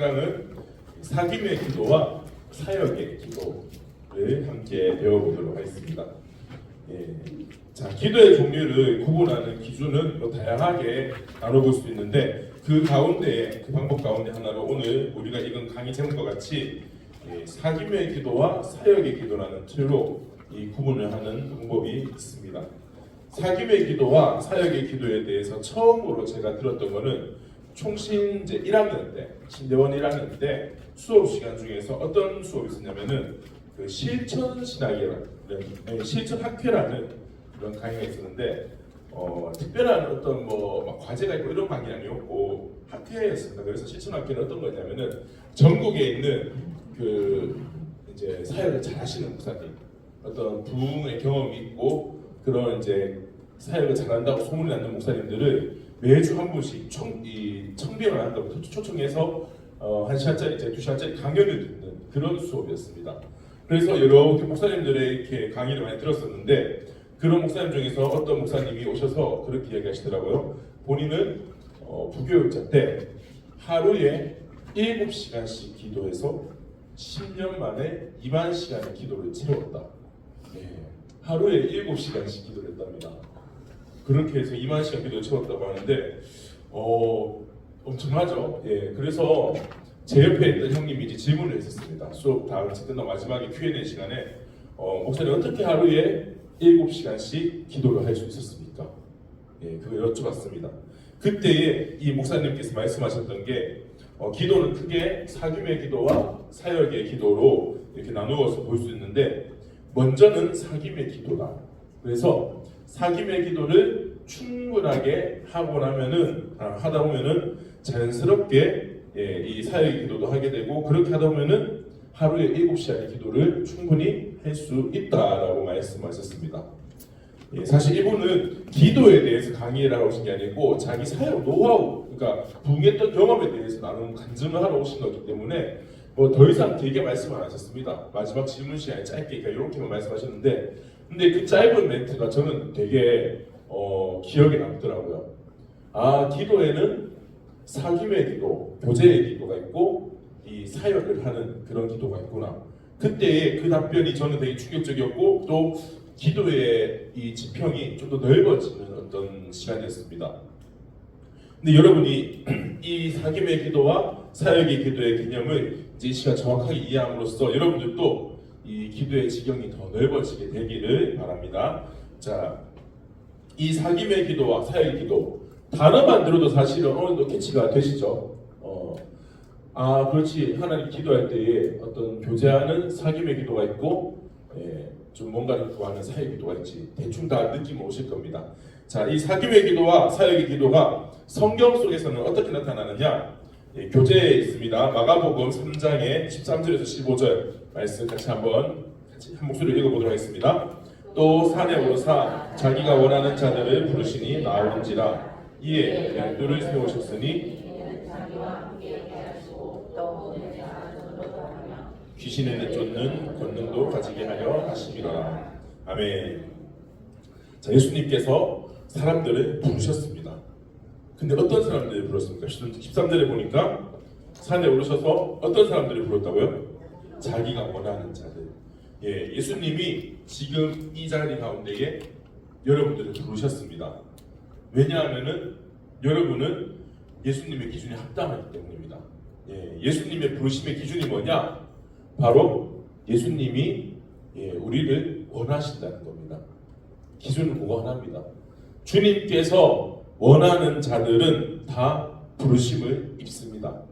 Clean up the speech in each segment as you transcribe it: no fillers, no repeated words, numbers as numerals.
3강은 사귐의 기도와 사역의 기도를 함께 배워보도록 하겠습니다. 예. 자, 기도의 종류를 구분하는 기준은 다양하게 나눠볼 수 있는데 그 방법 가운데 하나로 오늘 우리가 읽은 강의 제목과 같이 사귐의 기도와 사역의 기도라는 틀로 이 구분을 하는 방법이 있습니다. 사귐의 기도와 사역의 기도에 대해서 처음으로 제가 들었던 거는 총신제 1학년 때, 신대원 1학년 때 수업 시간 중에서 어떤 수업이 있었냐면은 그 실천신학이라는 실천학회라는 그런 강의가 있었는데 특별한 어떤 막 과제가 있고 이런 강의 아니었고 학회였습니다. 그래서 실천학회는 어떤 거냐면은 전국에 있는 그 이제 사역을 잘하시는 목사님, 어떤 부흥의 경험이 있고 그런 이제 사역을 잘한다고 소문이 나는 목사님들을 매주 한 분씩 청빙을 한다고 초청해서 1시간짜리, 2시간짜리 강연을 듣는 그런 수업이었습니다. 그래서 여러 목사님들의 이렇게 강의를 많이 들었었는데 그런 목사님 중에서 어떤 목사님이 오셔서 그렇게 이야기하시더라고요. 본인은 부교육자 때 하루에 7시간씩 기도해서 10년 만에 2만 시간의 기도를 채웠다. 네. 하루에 7시간씩 기도를 했답니다. 그렇게 해서 2만 시간 기도를 채웠다고 하는데 엄청나죠. 예, 그래서 제 옆에 있던 형님이 이제 질문을 했었습니다. 수업 다 끝나고 마지막에 Q&A 시간에 목사님 어떻게 하루에 7시간씩 기도를 할 수 있었습니까? 예, 그걸 여쭤봤습니다. 그때에 이 목사님께서 말씀하셨던 게 기도는 크게 사귐의 기도와 사역의 기도로 이렇게 나누어서 볼 수 있는데 먼저는 사귐의 기도다. 그래서 사귐의 기도를 충분하게 하다 보면은 자연스럽게 이 사역의 기도도 하게 되고 그렇게 하다 보면은 하루에 7시간의 기도를 충분히 할 수 있다라고 말씀하셨습니다. 예, 사실 이분은 기도에 대해서 강의를 하러 오신 게 아니고 자기 사역 노하우, 그러니까 부흥했던 경험에 대해서 나누는 간증을 하러 오신 거기 때문에 더 이상 길게 말씀 안 하셨습니다. 마지막 질문 시간에 짧게 이렇게만 말씀하셨는데 근데 그 짧은 멘트가 저는 되게 기억에 남더라고요. 아, 기도에는 사귐의 기도, 교제의 기도가 있고 이 사역을 하는 그런 기도가 있구나. 그때의 그 답변이 저는 되게 충격적이었고 또 기도의 이 지평이 좀 더 넓어지는 어떤 시간이었습니다. 근데 여러분이 이 사귐의 기도와 사역의 기도의 개념을 이제 이 시간 정확하게 이해함으로써 여러분들도 이 기도의 지경이 더 넓어지게 되기를 바랍니다. 자, 이 사귐의 기도와 사역의 기도 단어만 들어도 사실은 어느 정도 캐치가 되시죠. 그렇지. 하나님 기도할 때에 어떤 교제하는 사귐의 기도가 있고 좀 뭔가를 구하는 사역의 기도가 있지. 대충 다 느낌 오실 겁니다. 자, 이 사귐의 기도와 사역의 기도가 성경 속에서는 어떻게 나타나느냐? 교재에 있습니다. 마가복음 3장의 13절에서 15절 말씀 같이 한 목소리로 읽어보도록 하겠습니다. 또 산에 오르사 자기가 원하는 자들을 부르시니 나오는지라 이에 열두를 세우셨으니 귀신을 내쫓는 권능도 가지게 하려 하심이라. 아멘. 자, 예수님께서 사람들을 부르셨습니다. 근데 어떤 사람들을 불렀습니까? 13절에 보니까 산에 오르셔서 어떤 사람들을 불렀다고요? 자기가 원하는 자들. 예, 예수님이 지금 이 자리 가운데에 여러분들을 부르셨습니다. 왜냐하면은 여러분은 예수님의 기준에 합당하기 때문입니다. 예수님의 부르심의 기준이 뭐냐? 바로 예수님이 우리를 원하신다는 겁니다. 기준은 그거 하나입니다. 주님께서 원하는 자들은 다 부르심을 입습니다.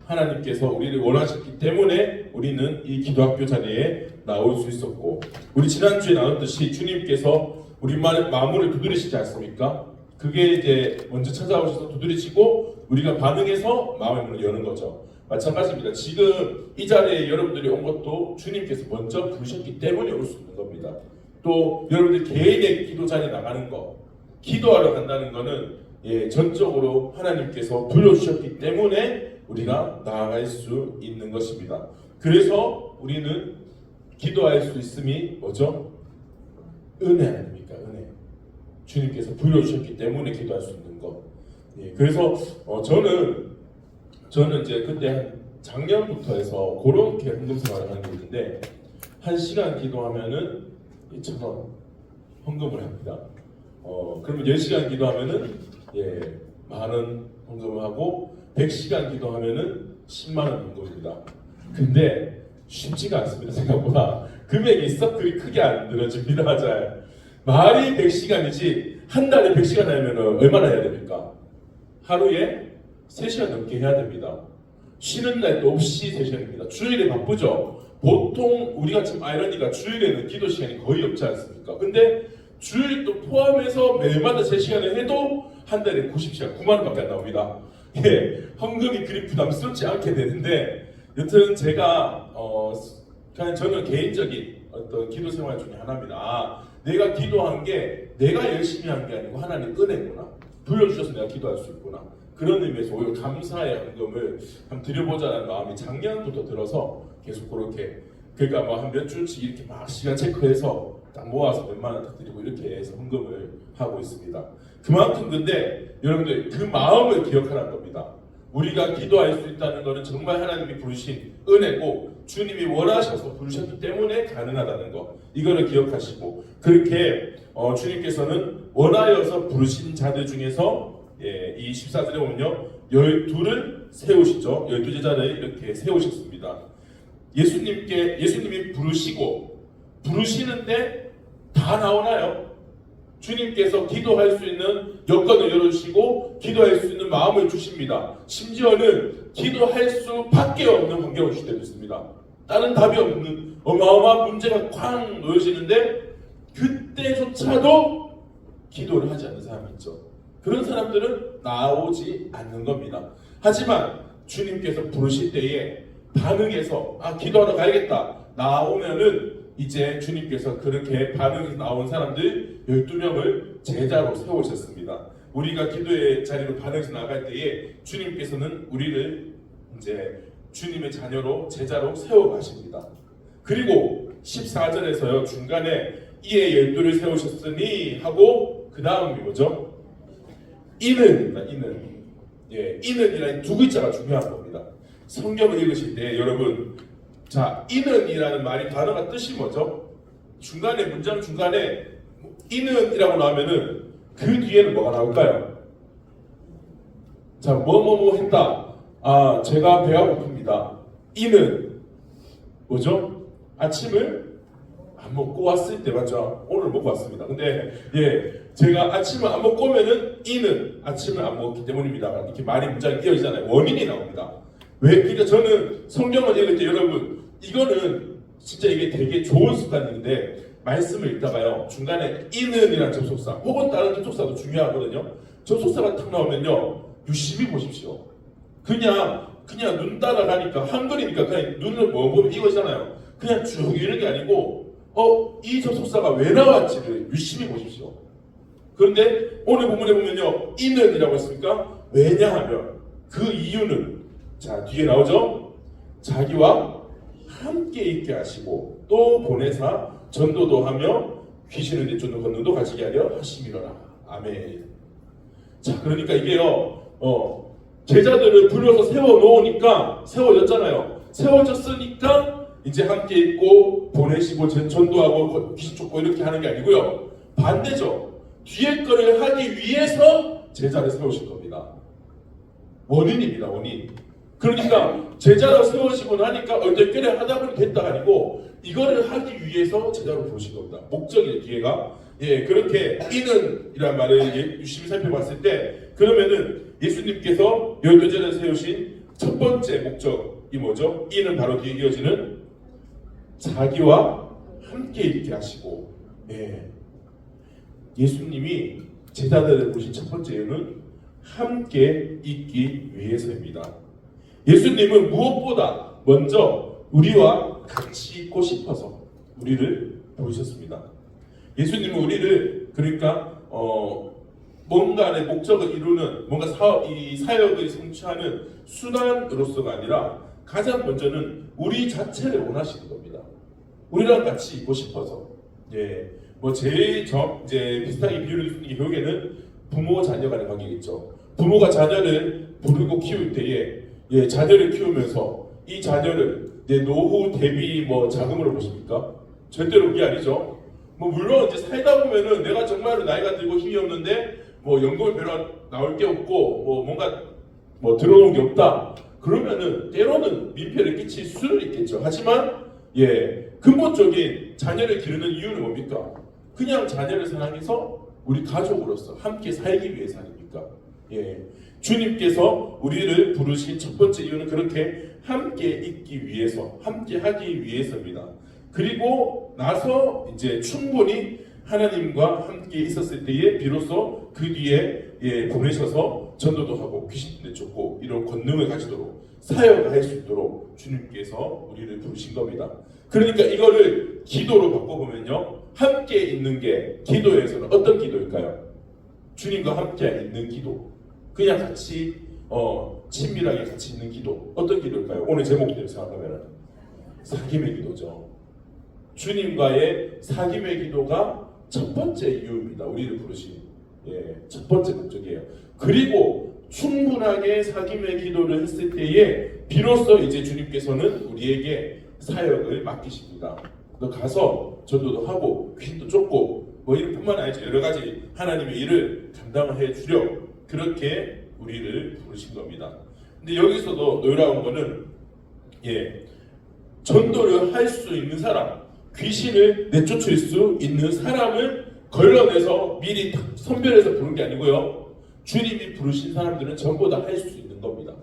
하나님께서 우리를 원하셨기 때문에 우리는 이 기도학교 자리에 나올 수 있었고 우리 지난주에 나눴듯이 주님께서 우리 마음을 두드리시지 않습니까? 그게 이제 먼저 찾아오셔서 두드리시고 우리가 반응해서 마음의 문을 여는 거죠. 마찬가지입니다. 지금 이 자리에 여러분들이 온 것도 주님께서 먼저 부르셨기 때문에 올 수 있는 겁니다. 또 여러분들 개인의 기도 자리에 나가는 거, 기도하러 간다는 거는 전적으로 하나님께서 불러주셨기 때문에 우리가 나아갈 수 있는 것입니다. 그래서 우리는 기도할 수 있음이 뭐죠? 은혜 아닙니까? 은혜. 주님께서 불러주셨기 때문에 기도할 수 있는 것. 그래서 저는 이제 그때 한 작년부터 해서 그렇게 헌금 생활을 하는 게 있는데 1시간 기도하면은 2,000원 헌금을 합니다. 그러면 10시간 기도하면은 10,000원 헌금을 하고 100시간 기도하면은 100,000원 헌금입니다. 근데 쉽지가 않습니다. 생각보다 금액이 썩 그리 크게 안 늘어집니다. 잘 말이 100시간이지 한 달에 100시간 하면 얼마나 해야 됩니까? 하루에 3시간 넘게 해야 됩니다. 쉬는 날도 없이 3시간입니다. 주일에 바쁘죠? 보통 우리가 지금 아이러니가 주일에는 기도 시간이 거의 없지 않습니까? 근데 주일도 포함해서 매일마다 3시간을 해도 한 달에 90시간, 9만 원밖에 안 나옵니다. 헌금이 그리 부담스럽지 않게 되는데 여튼 제가 그냥 저는 개인적인 어떤 기도 생활 중에 하나입니다. 내가 기도한 게 내가 열심히 한 게 아니고 하나님 은혜구나. 불러주셔서 내가 기도할 수 있구나. 그런 의미에서 오히려 감사의 헌금을 한번 드려보자는 마음이 작년부터 들어서 계속 그렇게 그러니까 뭐 한 몇 주씩 이렇게 막 시간 체크해서 딱 모아서 몇만 원 딱 드리고 이렇게 해서 헌금을 하고 있습니다. 그만큼 근데 여러분들 그 마음을 기억하라는 겁니다. 우리가 기도할 수 있다는 것은 정말 하나님이 부르신 은혜고 주님이 원하셔서 부르셨기 때문에 가능하다는 것 이거를 기억하시고 그렇게 주님께서는 원하여서 부르신 자들 중에서 이 14절에 보면요 12를 세우시죠. 12제자를 이렇게 세우셨습니다. 예수님이 부르시고 부르시는데 다 나오나요? 주님께서 기도할 수 있는 여건을 열어주시고 기도할 수 있는 마음을 주십니다. 심지어는 기도할 수밖에 없는 환경을 주실 때도 있습니다. 다른 답이 없는 어마어마한 문제가 쾅 놓여지는데 그때조차도 기도를 하지 않는 사람이 있죠. 그런 사람들은 나오지 않는 겁니다. 하지만 주님께서 부르실 때에 반응해서 기도하러 가야겠다 나오면은 이제 주님께서 그렇게 반응해서 나온 사람들 12명을 제자로 세우셨습니다. 우리가 기도의 자리로 반응해서 나갈 때에 주님께서는 우리를 이제 주님의 자녀로 제자로 세워가십니다. 그리고 14절에서요 중간에 이에 12를 세우셨으니 하고 그 다음이 뭐죠? 이는입니다. 이는이라는 두 글자가 중요한 겁니다. 성경을 읽으실 때 여러분 자, 이는이라는 말이 단어가 뜻이 뭐죠? 중간에 문장 중간에 이는이라고 나오면은 그 뒤에는 뭐가 나올까요? 자, 뭐뭐뭐 했다. 제가 배가 고픕니다. 이는 뭐죠? 아침을 안 먹고 왔을 때 맞죠? 오늘 먹고 왔습니다. 근데 제가 아침을 안 먹고 오면은 이는 아침을 안 먹었기 때문입니다. 이렇게 말이 문장이 이어지잖아요. 원인이 나옵니다. 왜? 그러니까 저는 성경을 읽을 때 여러분 이거는 진짜 이게 되게 좋은 습관인데 말씀을 읽다가요 중간에 이는이라는 접속사 혹은 다른 접속사도 중요하거든요. 접속사가 탁 나오면요 유심히 보십시오. 그냥 눈 따라가니까 한글이니까 그냥 눈을 보면 이거잖아요. 그냥 쭉 이런 게 아니고 이 접속사가 왜 나왔지를 유심히 보십시오. 그런데 오늘 본문에 보면요 이는이라고 했으니까 왜냐하면 그 이유는 자 뒤에 나오죠. 자기와 함께 있게 하시고 또 보내사 전도도 하며 귀신을 내쫓는 권능도 가지게 하려 하심이로라. 아멘. 자 그러니까 이게요 제자들을 불러서 세워놓으니까 세워졌잖아요. 세워졌으니까 이제 함께 있고 보내시고 전도하고 귀신 쫓고 이렇게 하는 게 아니고요 반대죠. 뒤에 거를 하기 위해서 제자를 세우신 겁니다. 원인입니다. 원인. 그러니까 제자로 세워지고 나니까 얼떨결에 하다 보니 됐다가 아니고 이거를 하기 위해서 제자로 부르신 겁니다. 목적이 뒤에가 그렇게 이는 이란 말을 유심히 살펴봤을 때 그러면은 예수님께서 12제자를 세우신 첫 번째 목적이 뭐죠? 이는 바로 뒤에 이어지는 자기와 함께 있게 하시고 예수님이 제자들을 부르신 첫 번째 이유는 함께 있기 위해서입니다. 예수님은 무엇보다 먼저 우리와 같이 있고 싶어서 우리를 부르셨습니다. 예수님은 우리를 그러니까 뭔가의 목적을 이루는 뭔가 이 사역을 성취하는 수단으로서가 아니라 가장 먼저는 우리 자체를 원하시는 겁니다. 우리랑 같이 있고 싶어서 뭐 제일 이제 비슷하게 비유를 주는 게 결국에는 부모 자녀 간의 관계겠죠. 부모가 자녀를 부르고 키울 때에 예, 자녀를 키우면서 이 자녀를 내 노후 대비 뭐 자금으로 보십니까? 절대로 그게 아니죠. 뭐 물론 이제 살다 보면은 내가 정말로 나이가 들고 힘이 없는데 뭐 연금을 별로 나올 게 없고 뭐 뭔가 뭐 들어오는 게 없다. 그러면은 때로는 민폐를 끼칠 수는 있겠죠. 하지만 예, 근본적인 자녀를 기르는 이유는 뭡니까? 그냥 자녀를 사랑해서 우리 가족으로서 함께 살기 위해서 아닙니까? 예, 주님께서 우리를 부르신 첫 번째 이유는 그렇게 함께 있기 위해서, 함께 하기 위해서입니다. 그리고 나서 이제 충분히 하나님과 함께 있었을 때에 비로소 그 뒤에 예, 보내셔서 전도도 하고 귀신 내쫓고 이런 권능을 가지도록 사역할 수 있도록 주님께서 우리를 부르신 겁니다. 그러니까 이거를 기도로 바꿔보면요, 함께 있는 게 기도에서는 어떤 기도일까요? 주님과 함께 있는 기도, 그냥 같이 친밀하게 같이 있는 기도, 어떤 기도일까요? 오늘 제목대로 생각하면 사귐의 기도죠. 주님과의 사귐의 기도가 첫 번째 이유입니다. 우리를 부르신 첫 번째 목적이에요. 그리고 충분하게 사귐의 기도를 했을 때에 비로소 이제 주님께서는 우리에게 사역을 맡기십니다. 너 가서 전도도 하고 귀신도 쫓고 뭐 이런 뿐만 아니라 여러 가지 하나님의 일을 감당을 해주려 그렇게 우리를 부르신 겁니다. 근데 여기서도 놀라운 거는 전도를 할 수 있는 사람, 귀신을 내쫓을 수 있는 사람을 걸러내서 미리 선별해서 부른 게 아니고요. 주님이 부르신 사람들은 전부 다 할 수 있는 겁니다.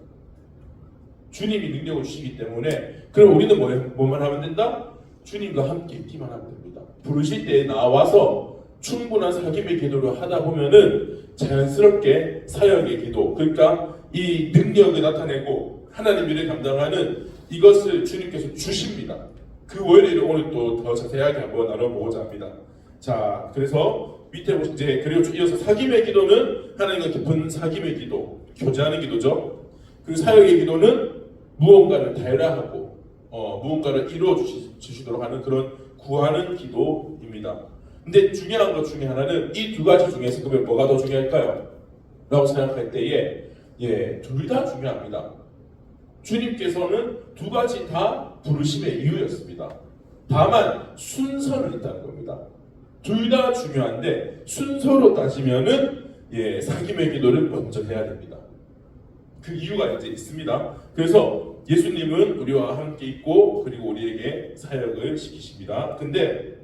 주님이 능력을 주시기 때문에 그럼 우리는 뭐만 하면 된다? 주님과 함께 있기만 하면 됩니다. 부르실 때 나와서 충분한 사귐의 기도를 하다 보면은 자연스럽게 사역의 기도, 그러니까 이 능력을 나타내고 하나님 일을 감당하는 이것을 주님께서 주십니다. 그 원리를 오늘 또 더 자세하게 한번 나눠보고자 합니다. 자, 그래서 밑에 보시면 이제 그리고 이어서 사귐의 기도는 하나님과 깊은 사귐의 기도, 교제하는 기도죠. 그리고 사역의 기도는 무언가를 달라하고 무언가를 이루어 주시도록 하는 그런 구하는 기도입니다. 근데 중요한 것 중에 하나는 이 두 가지 중에서 그러면 뭐가 더 중요할까요? 라고 생각할 때에 둘 다 중요합니다. 주님께서는 두 가지 다 부르심의 이유였습니다. 다만 순서는 있다는 겁니다. 둘 다 중요한데 순서로 따지면은 사귐의 기도를 먼저 해야 됩니다. 그 이유가 이제 있습니다. 그래서 예수님은 우리와 함께 있고 그리고 우리에게 사역을 시키십니다. 근데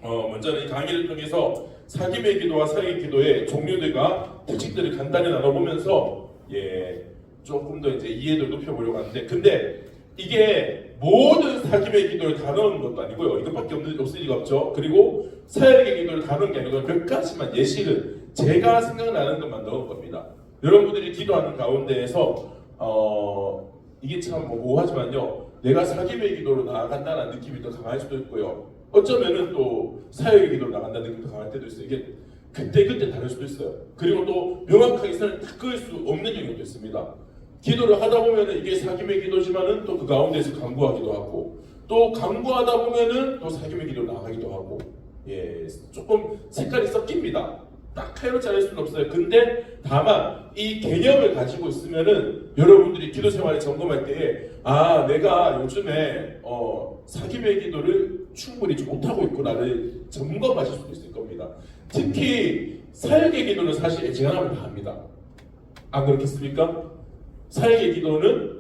먼저는 이 강의를 통해서 사귐의 기도와 사역의 기도의 종류들과 특징들을 간단히 나눠보면서 조금 더 이제 이해도를 높여보려고 하는데, 근데 이게 모든 사귐의 기도를 다 넣은 것도 아니고요. 이것밖에 없을 리가 없죠. 그리고 사역의 기도를 다 넣은 게 아니고 몇 가지만 예시를 제가 생각나는 것만 넣은 겁니다. 여러분들이 기도하는 가운데에서 이게 참 모호하지만요, 내가 사귐의 기도로 나아간다는 느낌이 더 강할 수도 있고요. 어쩌면은 또 사역의 기도로 나간다는 느낌이 더 강할 때도 있어요. 이게 그때 다를 수도 있어요. 그리고 또 명확하게 선을 딱 그을 수 없는 영역도 있습니다. 기도를 하다 보면은 이게 사귐의 기도지만은 또 그 가운데서 간구하기도 하고, 또 간구하다 보면은 또 사귐의 기도로 나가기도 하고, 조금 색깔이 섞입니다. 딱 하나로 자를 수는 없어요. 근데 다만 이 개념을 가지고 있으면은 여러분들이 기도 생활을 점검할 때에 내가 요즘에 사귐의 기도를 충분히 못하고 있구나를 점검하실 수도 있을 겁니다. 특히 사역의 기도는 사실 애지간하면 다 합니다. 안 그렇겠습니까? 사역의 기도는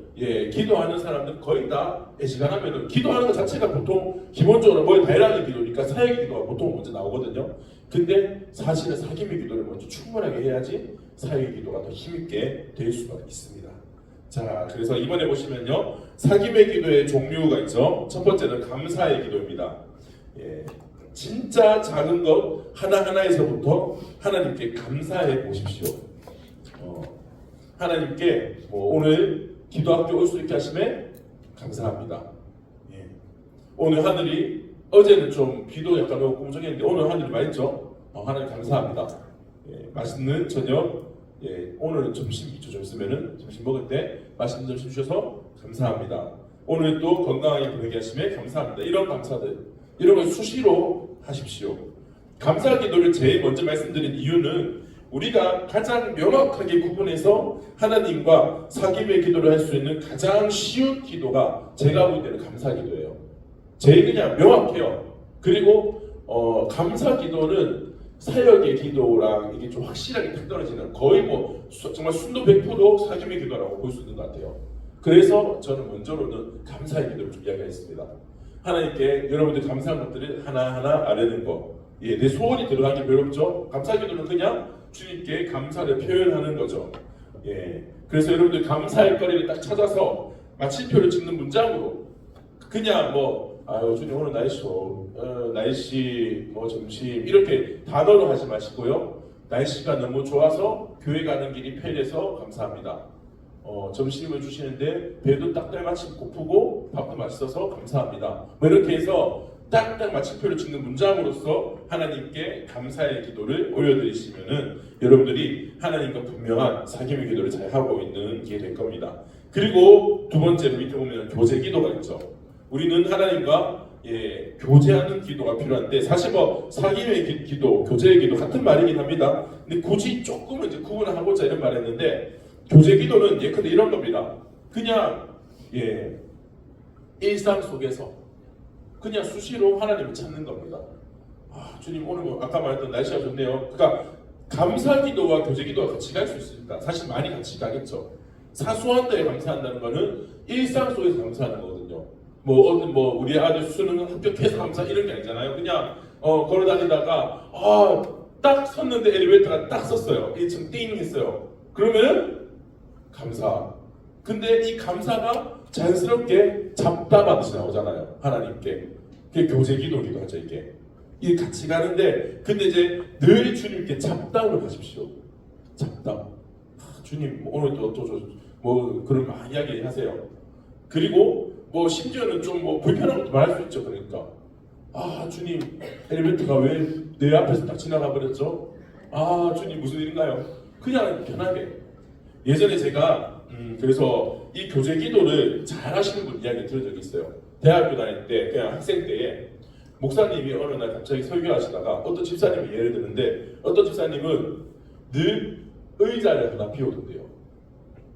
기도하는 사람들 거의 다 애지간하면은 기도하는 것 자체가 보통 기본적으로 뭘 달라는 기도니까 사역의 기도가 보통 먼저 나오거든요. 근데 사실은 사귐의 기도를 먼저 충분하게 해야지 사역의 기도가 더 힘있게 될 수가 있습니다. 자, 그래서 이번에 보시면요, 사귐의 기도의 종류가 있죠. 첫 번째는 감사의 기도입니다. 진짜 작은 것 하나하나에서부터 하나님께 감사해 보십시오. 하나님께 오늘 기도학교 올 수 있게 하심에 감사합니다. 오늘 하늘이 어제는 좀 비도 약간 오고 꿈적했는데 오늘 하늘이 맑죠? 하나님 감사합니다. 맛있는 저녁, 오늘은 점심 있죠. 좀 있으면은 점심 먹을 때 맛있는 점심 주셔서 감사합니다. 오늘 또 건강하게 보내게 하심에 감사합니다. 이런 감사들, 이런 걸 수시로 하십시오. 감사 기도를 제일 먼저 말씀드린 이유는 우리가 가장 명확하게 구분해서 하나님과 사귐의 기도를 할 수 있는 가장 쉬운 기도가 제가 볼 때는 감사 기도예요. 제일 그냥 명확해요. 그리고 감사 기도는 사역의 기도랑 이게 좀 확실하게 딱 떨어지는, 거의 뭐 정말 순도 100% 사귐의 기도라고 볼 수 있는 것 같아요. 그래서 저는 먼저로는 감사의 기도를 좀 이야기했습니다. 하나님께 여러분들 감사한 것들을 하나하나 아뢰는 거. 예, 내 소원이 들어간 게 별로 없죠. 감사 기도는 그냥 주님께 감사를 표현하는 거죠. 예, 그래서 여러분들 감사할 거리를 딱 찾아서 마침표를 찍는 문장으로 그냥 뭐 아유 주님 오늘 날씨 날씨 뭐 점심 이렇게 단어로 하지 마시고요. 날씨가 너무 좋아서 교회 가는 길이 편해서 감사합니다. 점심을 주시는데 배도 딱딱 마침 고프고 밥도 맛있어서 감사합니다. 뭐 이렇게 해서 딱딱 마침표를 찍는 문장으로서 하나님께 감사의 기도를 올려드리시면은 여러분들이 하나님과 분명한 사귐의 기도를 잘 하고 있는 게 될 겁니다. 그리고 두 번째로 밑에 보면 교제 기도가 있죠. 우리는 하나님과 교제하는 기도가 필요한데, 사실 뭐 사귐의 기도, 교제의 기도 같은 말이긴 합니다. 근데 굳이 조금은 이제 구분하고자 이런 말했는데, 교제 기도는 예컨대 이런 겁니다. 그냥 일상 속에서 그냥 수시로 하나님을 찾는 겁니다. 아 주님 오늘 뭐 아까 말했던 날씨가 좋네요. 그러니까 감사 기도와 교제 기도가 같이 갈 수 있습니다. 사실 많이 같이 가겠죠. 사소한 데에 감사한다는 거는 일상 속에서 감사하는 거거든요. 뭐 우리 아들 수능 합격해서 감사 이런 게 아니잖아요. 그냥 걸어 다니다가 딱 섰는데 엘리베이터가 딱 섰어요. 1층 띵 했어요. 그러면 감사. 근데 이 감사가 자연스럽게 잡담하듯이 나오잖아요. 하나님께. 그게 교제 기도기도 하죠. 이게 같이 가는데, 근데 이제 늘 주님께 잡담을 하십시오. 잡담. 주님 오늘도 뭐 그런 많이 이야기 하세요. 그리고 뭐 심지어는 좀 뭐 불편한 것도 말할 수 있죠. 그러니까 주님 엘리베이터가 왜 내 앞에서 딱 지나가 버렸죠? 주님 무슨 일인가요? 그냥 편하게. 예전에 제가 그래서 이 교제 기도를 잘 하시는 분 이야기 들은 적이 있어요. 대학교 다닐 때 그냥 학생 때에 목사님이 어느 날 갑자기 설교하시다가 어떤 집사님이 예를 드는데, 어떤 집사님은 늘 의자를 하나 비워둔대요.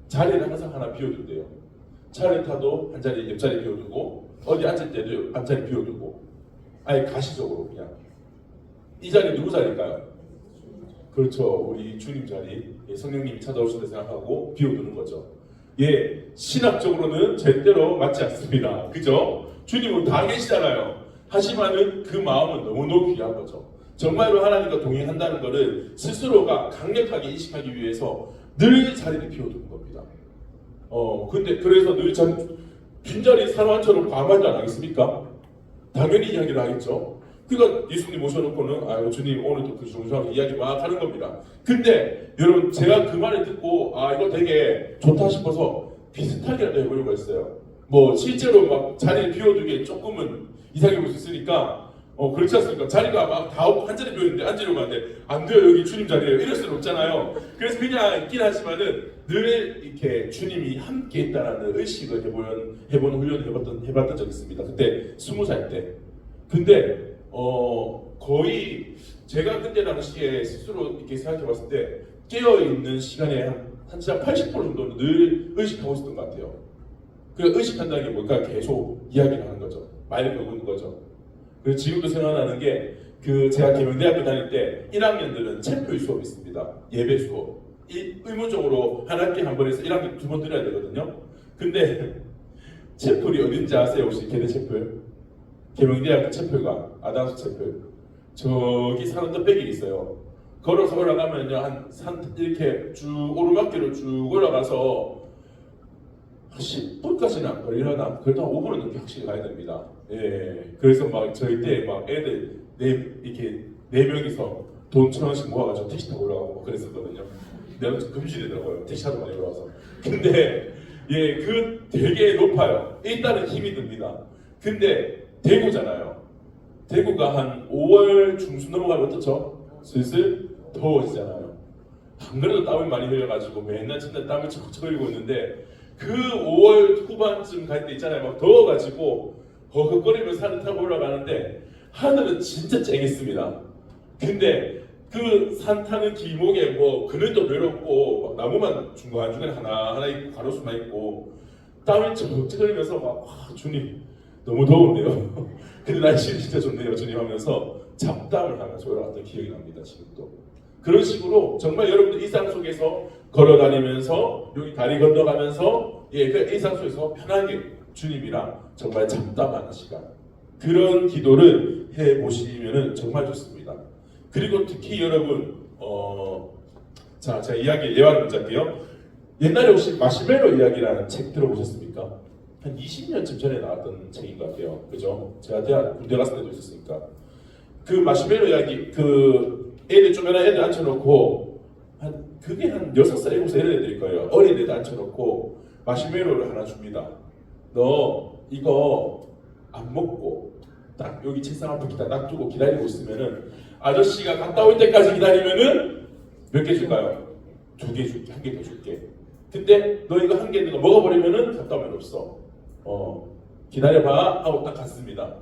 자리를 항상 하나 비워둔대요. 차를 타도 한 자리 옆자리 비워두고, 어디 앉을 때도 한 자리 비워두고, 아예 가시적으로 그냥. 이 자리 누구 자리일까요? 그렇죠. 우리 주님 자리, 성령님이 찾아오신다 생각하고 비워두는 거죠. 신학적으로는 절대로 맞지 않습니다. 그죠? 주님은 다 계시잖아요. 하지만은 그 마음은 너무너무 귀한 거죠. 정말로 하나님과 동행한다는 것을 스스로가 강력하게 인식하기 위해서 늘 자리를 비워두는 겁니다. 근데 그래서 늘 빈자리 사람처럼 과말도 안 하겠습니까? 당연히 이야기를 하겠죠. 그러니까 예수님 모셔놓고는 주님 오늘도 그 중요하게 이야기 막 하는 겁니다. 근데 여러분 제가 그 말을 듣고 이거 되게 좋다 싶어서 비슷하게라도 해보려고 했어요. 뭐 실제로 막 자리를 비워두기에 조금은 이상해 볼 수 있으니까 그렇지 않습니까? 자리가 막 다 없고 한 자리 비었는데 앉으려고 하는데 안 돼요, 여기 주님 자리예요, 이럴 수는 없잖아요. 그래서 그냥 있긴 하지만은 늘 이렇게 주님이 함께 있다라는 의식을 해보는 훈련을 해봤던 적이 있습니다. 그때 20살 때. 근데 거의 제가 그때 당시에 스스로 이렇게 생각해봤을 때 깨어있는 시간의 한 진짜 80% 정도는 늘 의식하고 있었던 것 같아요. 그 의식한다는 게 뭘까? 계속 이야기를 하는 거죠. 말을 걸고 있는 거죠. 그래서 지금도 생각나는 게 제가 계명대학교 다닐 때 1학년들은 체플 수업이 있습니다. 예배 수업. 의무적으로 한 학기에 한 번 해서 1학기 2번 들어야 되거든요. 근데 체플이 어딘지 아세요? 혹시 계대 체플? 계명대학교 체플과 아담스 체플. 저기 산 언덕배기 있어요. 걸어서 올라가면요, 한 산 이렇게 쭉 오르막길로 쭉 올라가서 10분까지는 안 걸리려나? 그래도 한 5분은 넘게 확실히 가야 됩니다. 그래서 막 저희 때 막 애들 이렇게 4명이서 돈 1,000원씩 모아가지고 택시 타고 올라가고 그랬었거든요. 내가 금지되더라고요. 택시 타고 많이 올라와서. 근데 그 되게 높아요. 일단은 힘이 듭니다. 근데 대구잖아요. 대구가 한 5월 중순 넘어가면 어떻죠? 슬슬 더워지잖아요. 안 그래도 땀을 많이 흘려가지고 맨날 진짜 땀을 척척 흘리고 있는데, 그 5월 후반쯤 갈 때 있잖아요. 막 더워가지고 허걱거리면서 산을 타고 올라가는데 하늘은 진짜 쨍했습니다. 근데 그 산 타는 길목에 뭐 그늘도 외롭고 막 나무만 중간중간에 하나 있고 가로수만 있고 땀이 쩍쩍 흘리면서 막 주님 너무 더운데요. 근데 날씨는 진짜 좋네요 주님 하면서 잡담을 하면서 올라갔던 기억이 납니다. 지금도 그런 식으로 정말 여러분들 일상 속에서 걸어 다니면서 여기 다리 건너가면서 그 일상 속에서 편하게 주님이랑 정말 잡담하는 시간, 그런 기도를 해보시면 정말 좋습니다. 그리고 특히 여러분 자, 제가 이야기 예화를 먼저 할게요. 옛날에 혹시 마시멜로 이야기라는 책 들어보셨습니까? 한 20년쯤 전에 나왔던 책인 것 같아요. 그죠? 제가 대학 군대 갔을 때도 있었으니까. 그 마시멜로 이야기, 그 애들 쪼매난 애들 앉혀놓고 그게 한 6살, 7살 이런 애들일 거예요. 어린 애들 앉혀놓고 마시멜로를 하나 줍니다. 너 이거 안 먹고 딱 여기 책상 앞에 딱 두고 기다리고 있으면은 아저씨가 갔다 올 때까지 기다리면은 몇 개 줄까요? 2개 줄게, 1개 더 줄게. 근데 너 이거 1개 있는 거 먹어버리면은 갔다 오면 없어. 기다려봐 하고 딱 갔습니다.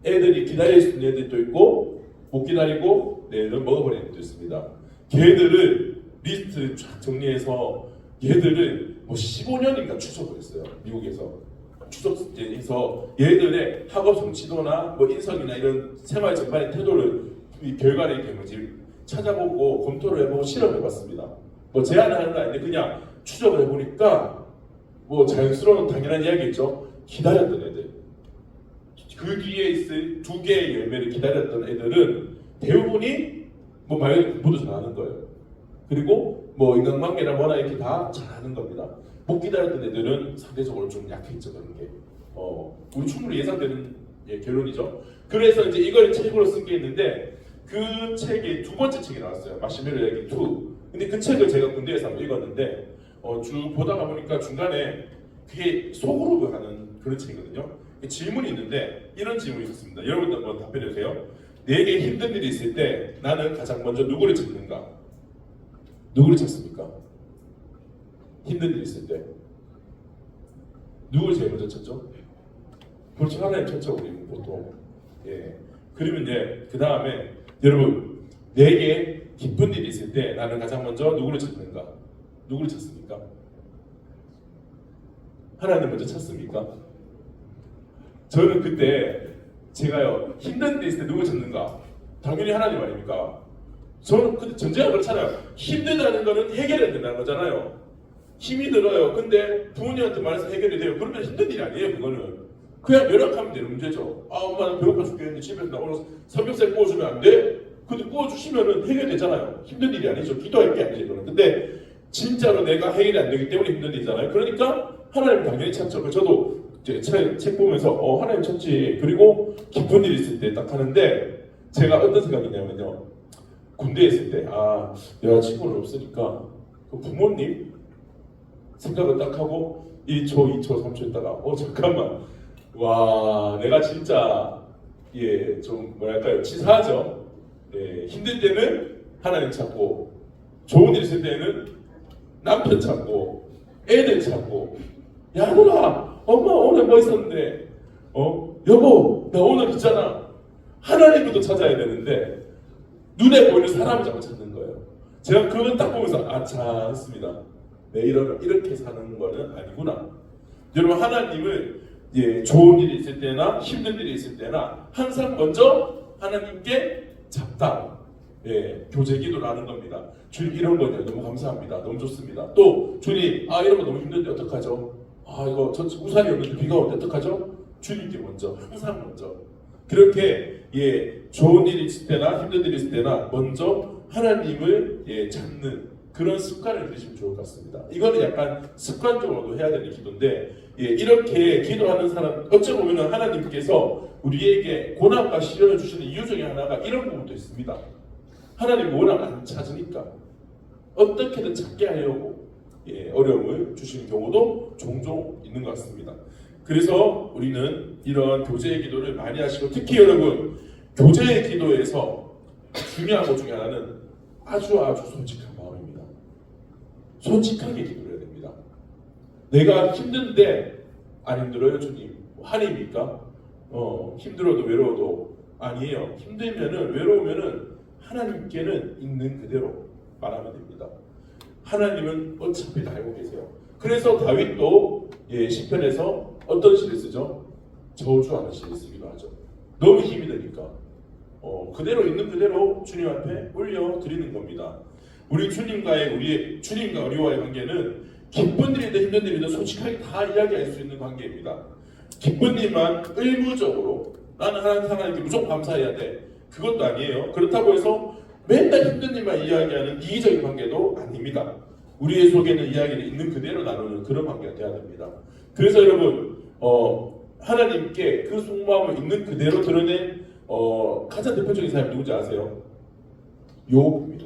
애들이 기다릴 수 있는 애들도 있고 못 기다리고 내일은 먹어버리는 애들도 있습니다. 걔들을 리스트를 쫙 정리해서 얘들을 뭐 15년인가 추적을 했어요. 미국에서 추적해서 얘들의 학업 성취도나 뭐 인성이나 이런 생활 전반의 태도를 이 결과를 이렇게 뭐지 찾아보고 검토를 해보고 실험해봤습니다. 뭐 제안을 하는 거 아닌데 그냥 추적을 해보니까 뭐 자연스러운 당연한 이야기겠죠. 기다렸던 애들, 그 뒤에 있을 2개의 열매를 기다렸던 애들은 대부분이 뭐 말 그대로 공부도 잘하는 거예요. 그리고 뭐 인간관계나 뭐나 이렇게 다 잘하는 겁니다. 못 기다렸던 애들은 상대적으로 좀 약했죠. 그런 게 우리 충분히 예상되는 결론이죠. 그래서 이제 이걸 책으로 쓴 게 있는데 그 책이 2번째 책이 나왔어요. 마시멜로 이야기 2. 근데 그 책을 제가 군대에서 한번 읽었는데 쭉 보다가 보니까 중간에 그게 소그룹을 하는 그런 책이거든요. 질문이 있는데 이런 질문이 있었습니다. 여러분들 한번 답변해 주세요. 내게 힘든 일이 있을 때 나는 가장 먼저 누구를 찾는가? 누구를 찾습니까? 힘든 일이 있을 때 누구를 제일 먼저 찾죠? 그렇죠. 하나님 찾죠. 우리 보통. 그러면 이제 그 다음에 여러분 내게 기쁜 일이 있을 때 나는 가장 먼저 누구를 찾는가? 누구를 찾습니까? 하나님 먼저 찾습니까? 저는 그때 제가요 힘든 데 있을 때 누구 찾는가? 당연히 하나님 아닙니까? 저는 근데 전제가 그렇잖아요. 힘들다는 거는 해결해야 된다는 거잖아요. 힘이 들어요. 근데 부모님한테 말해서 해결이 돼요. 그러면 힘든 일이 아니에요. 그거는 그냥 연락하면 되는 문제죠. 엄마 나 배고파 죽겠는데 집에서 나 오늘 삼겹살 구워주면 안 돼? 근데 구워주시면은 해결되잖아요. 힘든 일이 아니죠. 기도할 게 아니죠. 이거는. 근데 진짜로 내가 해결이 안 되기 때문에 힘든 일이잖아요. 그러니까 하나님 당연히 찾죠. 저도 이제 책 보면서 하나님 찾지. 그리고 기쁜 일이 있을 때 딱 하는데 제가 어떤 생각이냐면요. 군대에 있을 때 내가 친구는 없으니까 그 부모님 생각을 딱 하고 1초, 2초, 3초 있다가 잠깐만 와 내가 진짜 좀 뭐랄까요 치사하죠. 힘들 때는 하나님 찾고 좋은 일 있을 때는 남편 찾고 애들 찾고 야 누나 엄마 오늘 뭐 있었는데 여보 나 오늘 있잖아. 하나님부터 찾아야 되는데 눈에 보이는 사람을 자꾸 찾는 거예요. 제가 그걸 딱 보면서 아차 했습니다. 이렇게 사는 거는 아니구나. 여러분 하나님을 좋은 일이 있을 때나 힘든 일이 있을 때나 항상 먼저 하나님께 잡담, 교제 기도를 하는 겁니다. 주님 이런 거냐 너무 감사합니다. 너무 좋습니다. 또 주님 이런 거 너무 힘든데 어떡하죠? 이거 우산이 없는데 비가 오는데 어떡하죠? 주님께 먼저 항상 먼저 그렇게 좋은 일이 있을 때나 힘든 일이 있을 때나 먼저 하나님을 찾는 그런 습관을 들이시면 좋을 것 같습니다. 이거는 약간 습관적으로도 해야 되는 기도인데 이렇게 기도하는 사람 어찌 보면 하나님께서 우리에게 고난과 시련을 주시는 이유 중에 하나가 이런 부분도 있습니다. 하나님 워낙 안 찾으니까 어떻게든 찾게 하려고 어려움을 주시는 경우도 종종 있는 것 같습니다. 그래서 우리는 이런 교제의 기도를 많이 하시고 특히 여러분 교제의 기도에서 중요한 것 중에 하나는 아주 솔직한 마음입니다. 솔직하게 기도를 해야 됩니다. 내가 힘든데 안 힘들어요 주님? 한입니까? 힘들어도 외로워도 아니에요. 힘들면은 외로우면은 하나님께는 있는 그대로 말하면 됩니다. 하나님은 어차피 다 알고 계세요. 그래서 다윗도 시편에서 어떤 시를 쓰죠? 저주하는 시를 쓰기도 하죠. 너무 힘이 드니까 그대로 있는 그대로 주님 앞에 올려드리는 겁니다. 우리 주님과 우리와의 관계는 기쁜 일이든 힘든 일이든 솔직하게 다 이야기할 수 있는 관계입니다. 기쁜 일만 의무적으로 나는 하나님께 무조건 감사해야 돼, 그것도 아니에요. 그렇다고 해서 맨날 힘든 일만 이야기하는 이기적인 관계도 아닙니다. 우리의 속에는 이야기를 있는 그대로 나누는 그런 관계가 돼야 됩니다. 그래서 여러분 하나님께 그 속마음을 있는 그대로 드러낸 가장 대표적인 사람이 누군지 아세요? 욥입니다.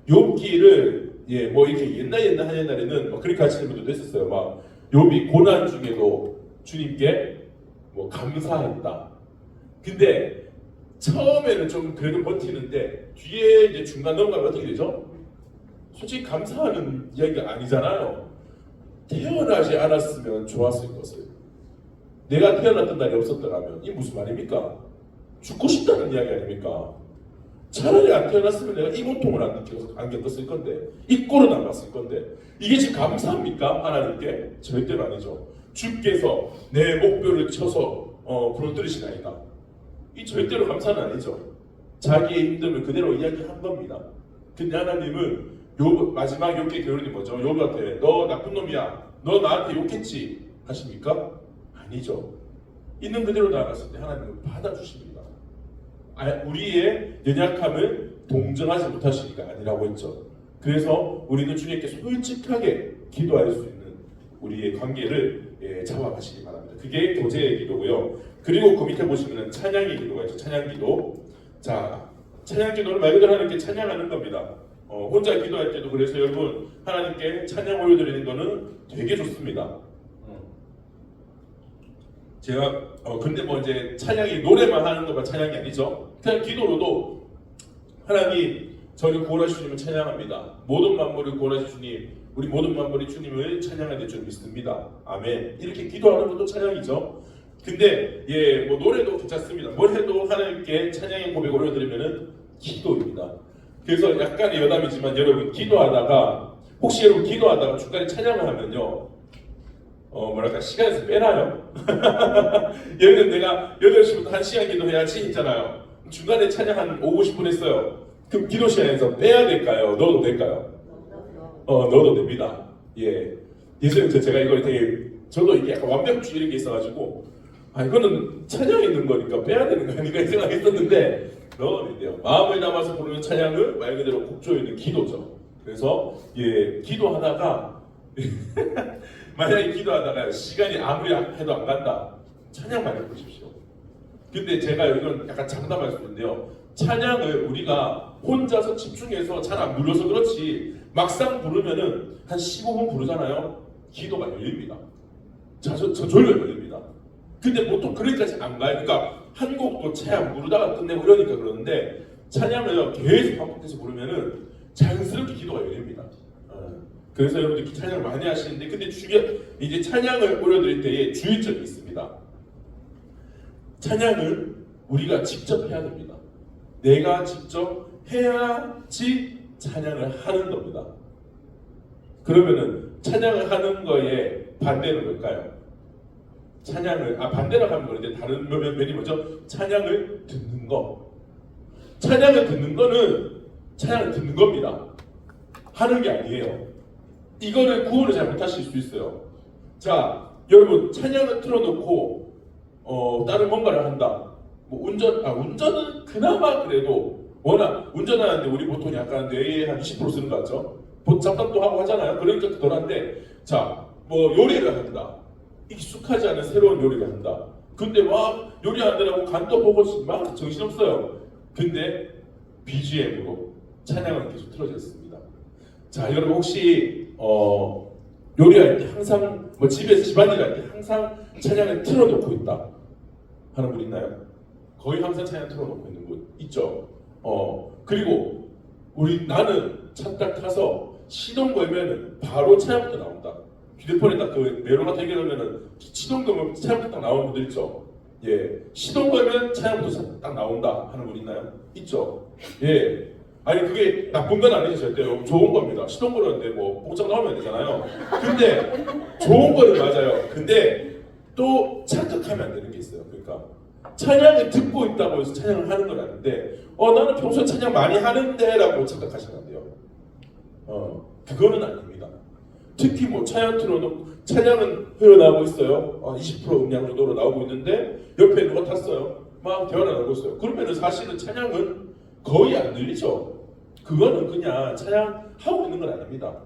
욥기를 뭐 이렇게 옛날에는 그렇게 하시는 분들도 있었어요. 막 욥이 고난 중에도 주님께 뭐 감사했다. 근데 처음에는 좀 그래도 버티는데 뒤에 이제 중간 넘어가면 어떻게 되죠? 솔직히 감사하는 이야기가 아니잖아요. 태어나지 않았으면 좋았을 것을. 내가 태어났던 날이 없었더라면 이게 무슨 말입니까? 죽고 싶다는 이야기 아닙니까? 차라리 안 태어났으면 내가 이 고통을 안 겪었을 건데, 이 꼴은 안 봤을 건데, 이게 지금 감사합니까? 하나님께? 절대로 아니죠. 주께서 내 목뼈를 쳐서 부러뜨리시나이다. 이 절대로 감사는 아니죠. 자기의 힘듦을 그대로 이야기한 겁니다. 근데 하나님은 마지막 욥기의 결론이 뭐죠? 욥한테 너 나쁜 놈이야, 너 나한테 욕했지 하십니까? 아니죠. 있는 그대로 나갔을 때 하나님은 받아주십니다. 우리의 연약함을 동정하지 못하시니까 아니라고 했죠. 그래서 우리는 주님께 솔직하게 기도할 수 있는 우리의 관계를 잡아가시기 바랍니다. 그게 교제의 기도고요. 그리고 그 밑에 보시면 찬양의 기도가 있죠. 찬양 기도. 자, 찬양 기도는 말 그대로 하나님께 찬양하는 겁니다. 혼자 기도할 때도 그래서 여러분 하나님께 찬양 올려드리는 거는 되게 좋습니다. 제가 근데 뭐 이제 찬양이 노래만 하는 것만 찬양이 아니죠. 그냥 기도로도 하나님 저를 구원하신 주님을 찬양합니다. 모든 만물을 구원하신 주님, 우리 모든 만물이 주님을 찬양해야 될 줄 믿습니다. 아멘. 이렇게 기도하는 것도 찬양이죠. 근데 뭐 노래도 괜찮습니다. 뭘 해도 하나님께 찬양의 고백을 올려드리면은 기도입니다. 그래서 약간의 여담이지만 여러분 기도하다가 혹시 여러분 기도하다가 중간에 찬양을 하면요 뭐랄까 시간에서 빼나요? 예를 들면 내가 8시부터 1시간 기도해야지 했잖아요. 중간에 찬양 한 5, 50분 했어요. 그럼 기도 시간에서 빼야 될까요? 넣어도 될까요? 넣어도 됩니다. 예전에 제가 이걸 되게 저도 이게 약간 완벽주의 이런 게 있어가지고 이거는 찬양이 있는 거니까 빼야 되는 거 아닌가 생각했었는데 넣어도 된대요. 마음을 담아서 부르는 찬양은 말 그대로 곡조에 있는 기도죠. 그래서 기도하다가 만약에 기도하다가 시간이 아무리 해도 안 간다. 찬양만 해보십시오. 근데 제가 이건 약간 장담할 수 있는데요. 찬양을 우리가 혼자서 집중해서 잘 안 불러서 그렇지 막상 부르면은 한 15분 부르잖아요. 기도가 열립니다. 저절로 열립니다. 근데 보통 그렇게까지 안 가요. 그러니까 한 곡도 채 안 부르다가 끝내고 이러니까 그러는데 찬양을 계속 반복해서 부르면은 자연스럽게 기도가 열립니다. 그래서 여러분들 찬양을 많이 하시는데 근데 이제 찬양을 올려드릴 때에 주의점이 있습니다. 찬양을 우리가 직접 해야 됩니다. 내가 직접 해야지 찬양을 하는 겁니다. 그러면은 찬양을 하는 거에 반대는 뭘까요? 반대라고 하면 그런데 다른 면이 뭐죠? 찬양을 듣는 거. 찬양을 듣는 거는 찬양을 듣는 겁니다. 하는 게 아니에요. 이거를 구호를 잘 못하실 수 있어요. 자, 여러분 찬양을 틀어놓고 다른 뭔가를 한다. 뭐 운전은 그나마 그래도 워낙 운전하는데 우리 보통 약간 뇌에 한 20% 쓰는 것 같죠? 잡담도 하고 하잖아요. 그러니까 덜한데 자, 뭐 요리를 한다. 익숙하지 않은 새로운 요리를 한다. 근데 막 요리하느라고 간도 보고 막 정신없어요. 근데 BGM으로 찬양은 계속 틀어져 있습니다. 자, 여러분 혹시 요리할 때 항상 뭐 집에서 집안일 할 때 항상 찬양을 틀어놓고 있다 하는 분 있나요? 거의 항상 찬양 틀어놓고 있는 분 있죠. 그리고 나는 차 딱 타서 시동 걸면은 바로 찬양부터 나온다. 휴대폰에 딱 그 메로가 되게 되면은 시동 걸면 찬양부터 딱 나오는 분들 있죠. 예, 시동 걸면 찬양부터 딱 나온다 하는 분 있나요? 있죠. 예. 아니 그게 나쁜 건 아니죠 절대로 좋은 겁니다. 시동 걸었는데 뭐 복장 나오면 되잖아요. 근데 좋은 거는 맞아요. 근데 또 착각하면 안 되는 게 있어요. 그러니까 찬양을 듣고 있다고 해서 찬양을 하는 건 아닌데 나는 평소에 찬양 많이 하는데 라고 착각하시면 안 돼요. 그거는 아닙니다. 특히 뭐 찬양은 흘러나오고 있어요. 20% 음량 정도로 나오고 있는데 옆에 누가 탔어요. 막 대화를 나누고 있어요. 그러면은 사실은 찬양은 거의 안 들리죠. 그거는 그냥 찬양하고 있는 건 아닙니다.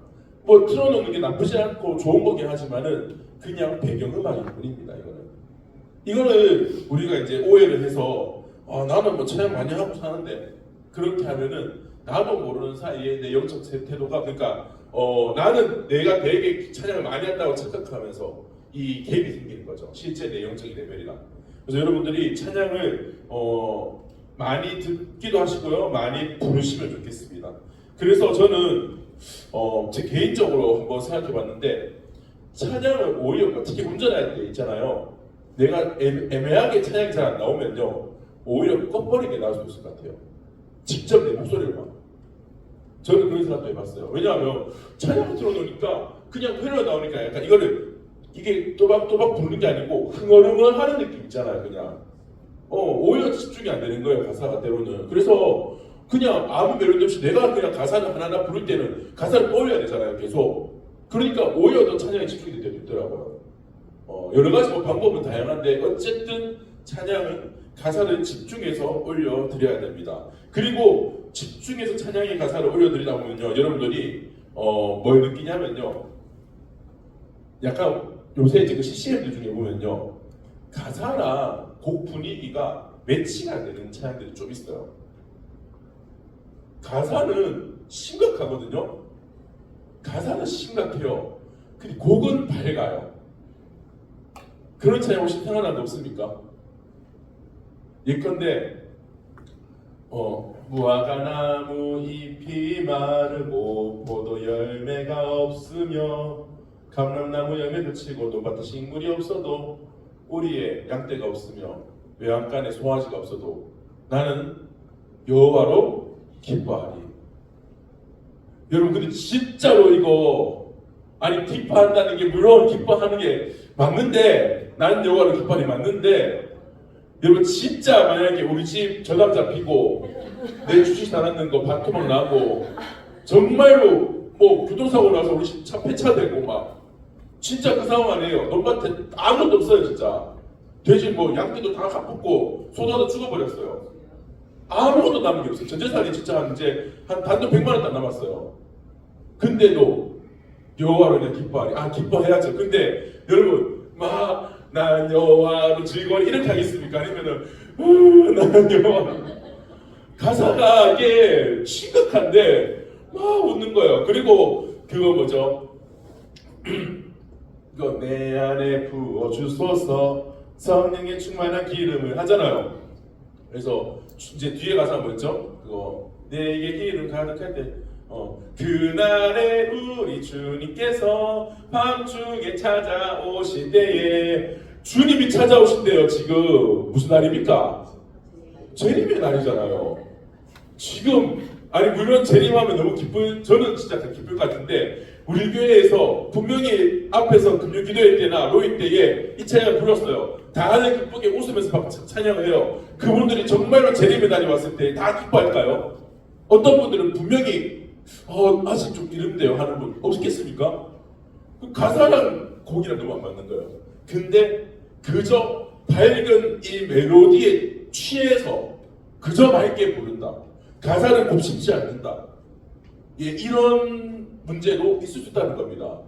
뭐 틀어놓는 게 나쁘지 않고 좋은 거긴 하지만은 그냥 배경음악일 뿐입니다. 이거를 우리가 이제 오해를 해서 나는 뭐 찬양 많이 하고 사는데 그렇게 하면은 나도 모르는 사이에 내 영적 태도가 그러니까 나는 내가 되게 찬양을 많이 한다고 착각하면서 이 갭이 생기는 거죠. 실제 내 영적인 레벨이랑. 그래서 여러분들이 찬양을 많이 듣기도 하시고요, 많이 부르시면 좋겠습니다. 그래서 저는 제 개인적으로 한번 생각해봤는데 찬양을 오히려 특히 운전할 때 있잖아요. 내가 애매하게 찬양이 잘 안 나오면요, 오히려 꺼버리게 나올 수 있을 것 같아요. 직접 내 목소리로만. 저는 그런 생각도 해봤어요. 왜냐하면 찬양을 틀어놓으니까 그냥 흘러나오니까 약간 이게 또박또박 부르는 게 아니고 흥얼흥얼하는 느낌 있잖아요. 그냥 오히려 집중이 안 되는 거예요. 가사가 때로는. 그래서 그냥 아무 멜로디 없이 내가 그냥 가사를 하나하나 부를 때는 가사를 떠올려야 되잖아요. 계속. 그러니까 오히려 더 찬양에 집중이 되더라고요. 여러 가지 방법은 다양한데 어쨌든 찬양은 가사를 집중해서 올려드려야 됩니다. 그리고 집중해서 찬양의 가사를 올려드리다 보면요, 여러분들이 뭘 느끼냐면요, 약간 요새 지금 CCM들 중에 보면요, 가사랑 곡 분위기가 매치가 안 되는 찬양들이 좀 있어요. 가사는 심각하거든요. 가사는 심각해요. 근데 곡은 밝아요. 그런 찬양 혹시 생각난 거 없습니까? 예컨대 무화과 나무 잎이 마르고 포도 열매가 없으며 감람나무 열매를 치고 논밭에 식물이 없어도 우리의 양떼가 없으며 외양간에 송아지가 없어도 나는 여호와로 기뻐하리. 여러분 근데 진짜로 이거 기뻐한다는 게 물론 기뻐하는 게 맞는데 나는 여호와로 기뻐하리 맞는데 여러분 진짜 만약에 우리 집 전람 잡히고 내 주식 달았는 거 반토막 나고 정말로 뭐 교통사고 나서 우리 집 차 폐차되고 막 진짜 그 상황 아니에요. 논밭에 아무것도 없어요. 진짜 돼지 뭐 양떼도 다 가붙고 소도 죽어버렸어요. 아무것도 남은 게 없어요. 전 재산이 진짜 한 단돈 100만 원 딱 남았어요. 근데도 여호와로 그냥 기뻐하리. 기뻐해야죠. 근데 여러분 난 여호와로 즐거워하리 이렇게 하겠습니까? 아니면은 난 여호와. 가사가 이게 심각한데 막 웃는 거예요. 그리고 그거 뭐죠? 이거 내 안에 부어주소서 성령의 충만한 기름을 하잖아요. 그래서 이제 뒤에 가사 뭐였죠? 그거 내게 기름 가득할 때 그날에 우리 주님께서 밤중에 찾아오실 때에 주님이 찾아오신대요. 지금 무슨 날입니까? 재림의 날이잖아요. 지금 물론 재림하면 너무 저는 진짜 기쁠 것 같은데 우리 교회에서 분명히 앞에서 금요 기도회 때나 로이 때에 이 찬양을 불렀어요. 다들 기쁘게 웃으면서 막 찬양을 해요. 그분들이 정말로 재림의 날이 왔을 때 다 기뻐할까요? 어떤 분들은 분명히 아직 좀 이른데요 하는 분 없겠습니까? 가사랑 곡이랑 너무 안 맞는 거예요. 근데 그저 밝은 이 멜로디에 취해서 그저 맑게 부른다. 가사를 곱씹지 않는다. 이런 문제도 있을 수 있다는 겁니다.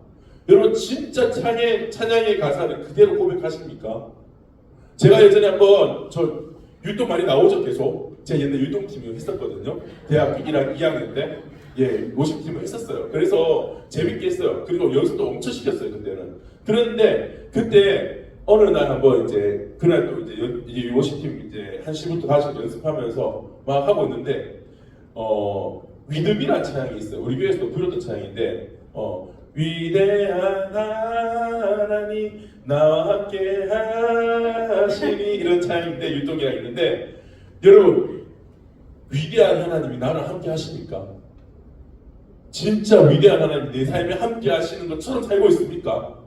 여러분 진짜 찬양의 가사를 그대로 고백하십니까? 제가 예전에 한번 율동 많이 나오죠 계속. 제가 옛날 율동팀을 했었거든요. 대학교 2학년 때. 모식팀을 했었어요. 그래서 재밌게 했어요. 그리고 연습도 엄청 시켰어요 그때는. 그런데 그때 어느 날 한번 그날 또 이제 모식팀 1시부터 4시 연습하면서 막 하고 있는데 위드미라는 찬양이 있어요. 우리 교회에서도 부르던 찬양인데 위대한 하나님 나와 함께 당신이 이런 찬양인데 율동이가 있는데 여러분 위대한 하나님이 나랑 함께 하십니까? 진짜 위대한 하나님이 내 삶에 함께 하시는 것처럼 살고 있습니까?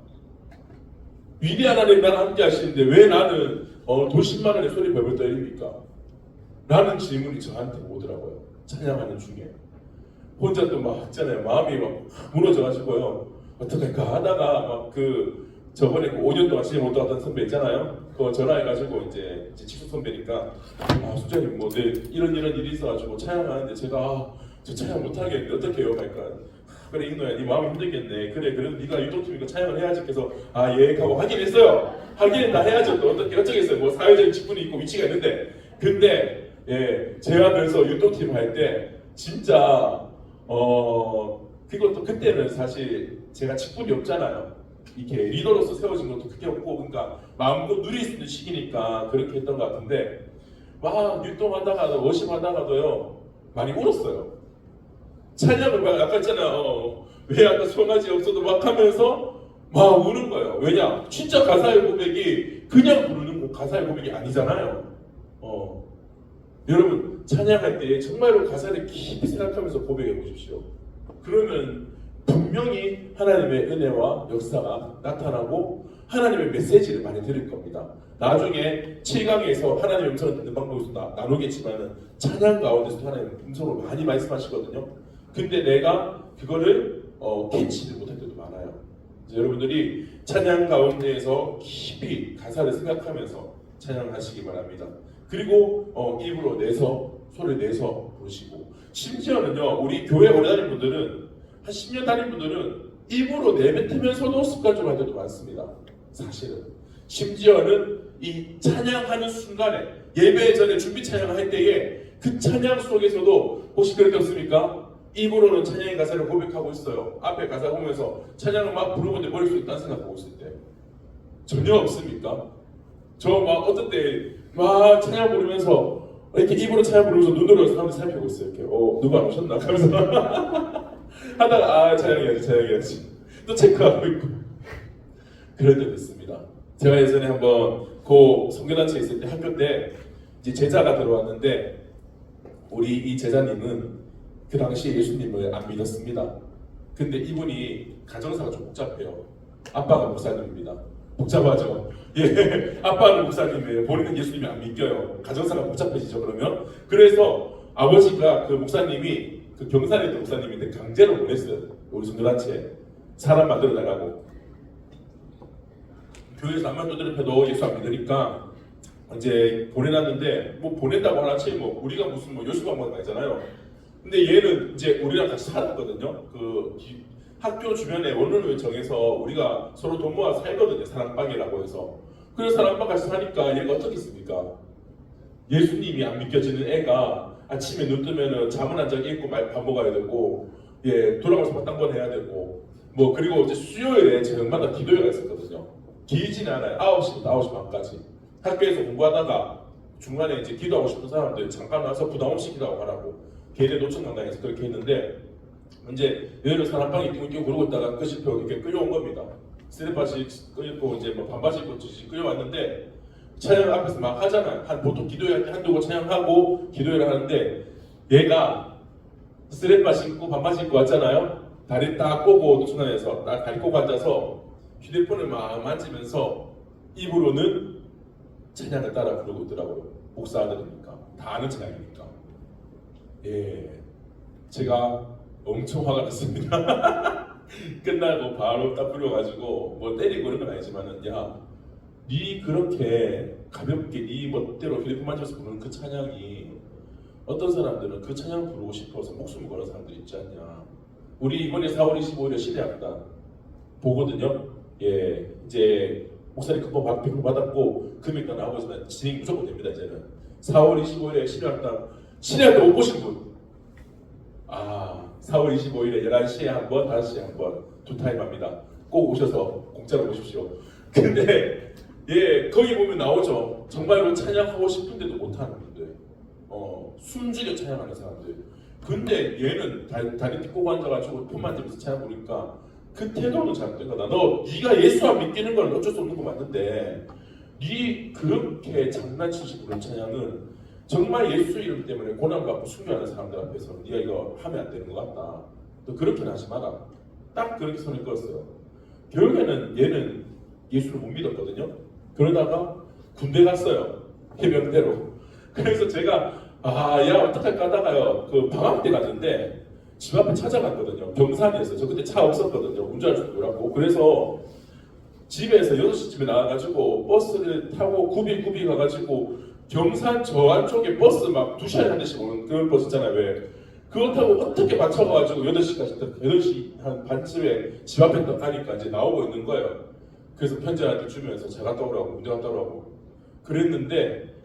위대한 하나님이 나랑 함께 하시는데 왜 나는 돈 10만 원에 소리 벌벌 떨립니까? 라는 질문이 저한테 오더라고요. 찬양하는 중에 혼자 또 막 했잖아요. 마음이 막 무너져가지고요. 어떡할까 하다가 막 저번에 5년 동안 진짜 못 나왔던 선배 있잖아요. 그거 전화해가지고 이제 직속 선배니까 수장님 뭐 내일 이런 일이 있어가지고 찬양하는데 제가 저 찬양 못하겠는데 어떻게 해요? 그러니까 그래 이노야 네 마음이 힘들겠네. 그래 그래도 네가 유독팀이니까 찬양을 해야지. 그래서 예 하고 하긴 했어요. 하긴 다 해야죠. 또 어떻게 어쩌겠어요. 뭐 사회적인 직분이 있고 위치가 있는데 근데 제가 그래서 유독팀 할 때 진짜 그것도 그때는 사실 제가 직분이 없잖아요. 이렇게 리더로서 세워진 것도 크게 없고 그러니까 마음껏 누릴 수 있는 시기니까 그렇게 했던 것 같은데 막 율동하다가도 워십하다가도요 많이 울었어요. 찬양을 막 아까 했잖아요. 왜 아까 송아지 없어도 막 하면서 막 우는 거예요. 왜냐? 진짜 가사의 고백이 그냥 부르는 가사의 고백이 아니잖아요. 여러분 찬양할 때 정말로 가사를 깊이 생각하면서 고백해 보십시오. 그러면 분명히 하나님의 은혜와 역사가 나타나고 하나님의 메시지를 많이 들을 겁니다. 나중에 7강에서 하나님의 음성을 듣는 방법에서 나누겠지만은 찬양 가운데서 하나님의 음성을 많이 말씀하시거든요. 근데 내가 그거를 캐치를 못할 때도 많아요. 여러분들이 찬양 가운데에서 깊이 가사를 생각하면서 찬양하시기 바랍니다. 그리고 입으로 내서 소리를 내서 부르시고 심지어는요 우리 교회 오래 다닌 분들은 한 10년 다닌 분들은 입으로 내뱉으면서도 습관적으로 할 때도 많습니다. 사실은 심지어는 이 찬양하는 순간에 예배 전에 준비 찬양을 할 때에 그 찬양 속에서도 혹시 그런 게 없습니까? 입으로는 찬양의 가사를 고백하고 있어요. 앞에 가사 보면서 찬양을 막 부르는데 머릿속에 딴 생각하고 있을 때 전혀 없습니까? 저 막 어떤 때 막 찬양 부르면서 이렇게 입으로 찬양 부르면서 눈으로 사람들 살피고 있어요. 이렇게 누가 안 오셨나? 하면서 하다가 찬양해야지 또 체크하고 있고 그럴 때도 있습니다. 제가 예전에 한번 선교단체에 있을 때 학교 때 이제 제자가 들어왔는데 우리 이 제자님은 그 당시에 예수님을 안 믿었습니다. 근데 이분이 가정사가 좀 복잡해요. 아빠가 목사님입니다. 복잡하죠? 예, 아빠는 목사님이에요. 본인은 예수님이 안 믿겨요. 가정사가 복잡해지죠, 그러면. 그래서 아버지가 그 목사님이 경산에 있던 목사님인데 강제로 보냈어요. 우리 선교단체에. 사람 만들어달라고. 교회에서 암만 두드려도 예수 안 믿으니까 이제 보내놨는데 뭐 보낸다고 하나치 뭐 우리가 무슨 뭐 요술방만 가잖아요. 근데 얘는 이제 우리랑 같이 살았거든요. 학교 주변에 원룸을 정해서 우리가 서로 돈 모아 살거든요. 사랑방이라고 해서. 그래서 사랑방 같이 사니까 얘가 어떻겠습니까? 예수님이 안 믿겨지는 애가 아침에 눈 뜨면은 잠은 한 장 읽고 밥 먹어야 되고 돌아가서 맞단건 해야 되고 뭐 그리고 이제 수요일에 저녁마다 기도회가 있었거든요. 길지는 않아요. 9시부터 9시 반까지. 학교에서 공부하다가 중간에 이제 기도하고 싶은 사람들 잠깐 와서 부담 없이 기도하고 가라고. 개인의 노천 강당에서 그렇게 했는데 이제 여의도 사랑방에 띵띵 그러고 있다가 끄집혀 이렇게 끌려온 겁니다. 스레바씩 끌고 이제 뭐 반바지 입고 끌려왔는데 찬양 앞에서 막 하잖아요. 보통 기도회 할 때 한두 번 찬양하고 기도회를 하는데 얘가 스레바시 입고 반바지 입고 왔잖아요. 다리 딱 꼬고 노천강에서 다리 꼬고 앉아서 휴대폰을 막 만지면서 입으로는 찬양을 따라 부르고 있더라고요. 목사 아들이니까 다 아는 찬양이니까. 제가 엄청 화가 났습니다. 끝나고 바로 딱 불러가지고 뭐 때리고 그런 건 아니지만은 야, 니 그렇게 가볍게 니 멋대로 휴대폰 만져서 부르는 그 찬양이 어떤 사람들은 그 찬양 부르고 싶어서 목숨을 거는 사람들이 있지 않냐. 우리 이번에 4월 25일에 시대학당 보거든요. 이제 목사님 급한 배포 받았고 금액도 나오고 있으면 진행 무조건 됩니다. 이제는 4월 25일에 시대학당 못 보신 분 4월 25일에 11시에 한 번, 5시에 한 번 두 타임 합니다. 꼭 오셔서 공짜로 보십시오. 근데 거기 보면 나오죠. 정말로 찬양하고 싶은데도 못하는 분들, 숨죽여 찬양하는 사람들. 근데 얘는 다리 띠고 앉아가지고 폰 만지면서 찬양 부르니까 그 태도는 잘못된 거다. 네가 예수 안 믿기는 건 어쩔 수 없는 거 맞는데 네 그렇게 장난치시 부른 찬양은 정말 예수 이름 때문에 고난받고 순교하는 사람들 앞에서 네가 이거 하면 안 되는 것 같다. 너 그렇게는 하지 마라. 딱 그렇게 손을 끌었어요. 결국에는 얘는 예수를 못 믿었거든요. 그러다가 군대 갔어요. 해병대로. 그래서 제가 야 어떡할까 하다가요. 그 방학 때 갔는데 집 앞에 찾아갔거든요. 경산이었어요. 저 그때 차 없었거든요. 운전할 줄 몰랐고. 그래서 집에서 6시쯤에 나와가지고 버스를 타고 구비 가가지고 경산 저 안쪽에 버스 막 2시간에 한 대씩 오는 그런 버스 있잖아요. 왜? 그거 타고 어떻게 맞춰가지고 8시까지 8시 한 반쯤에 집 앞에 가니까 이제 나오고 있는 거예요. 그래서 편지한테 주면서 잘 갔다 오라고 군대 갔다 오라고 그랬는데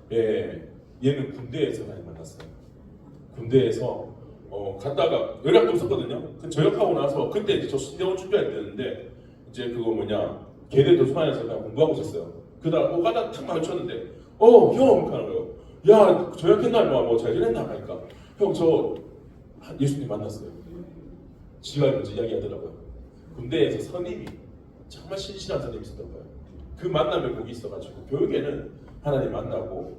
얘는 군대에서 많이 만났어요. 군대에서 갔다가 연락도 없었거든요. 그 전역하고 나서 그때 이제 저 신대원 준비할 때였는데 이제 그거 뭐냐 계대 도서관에서 그냥 공부하고 있었어요. 그다음 오가다 탁 마주쳤는데 형 하는 거예요. 야 전역했나 뭐 잘 지냈나 하니까 형 저 예수님 만났어요. 지가 먼저 이야기하더라고요. 군대에서 선임이 정말 신실한 선임이 있었던 거예요. 그 만남에 복이 있어가지고 결국에는 하나님 만나고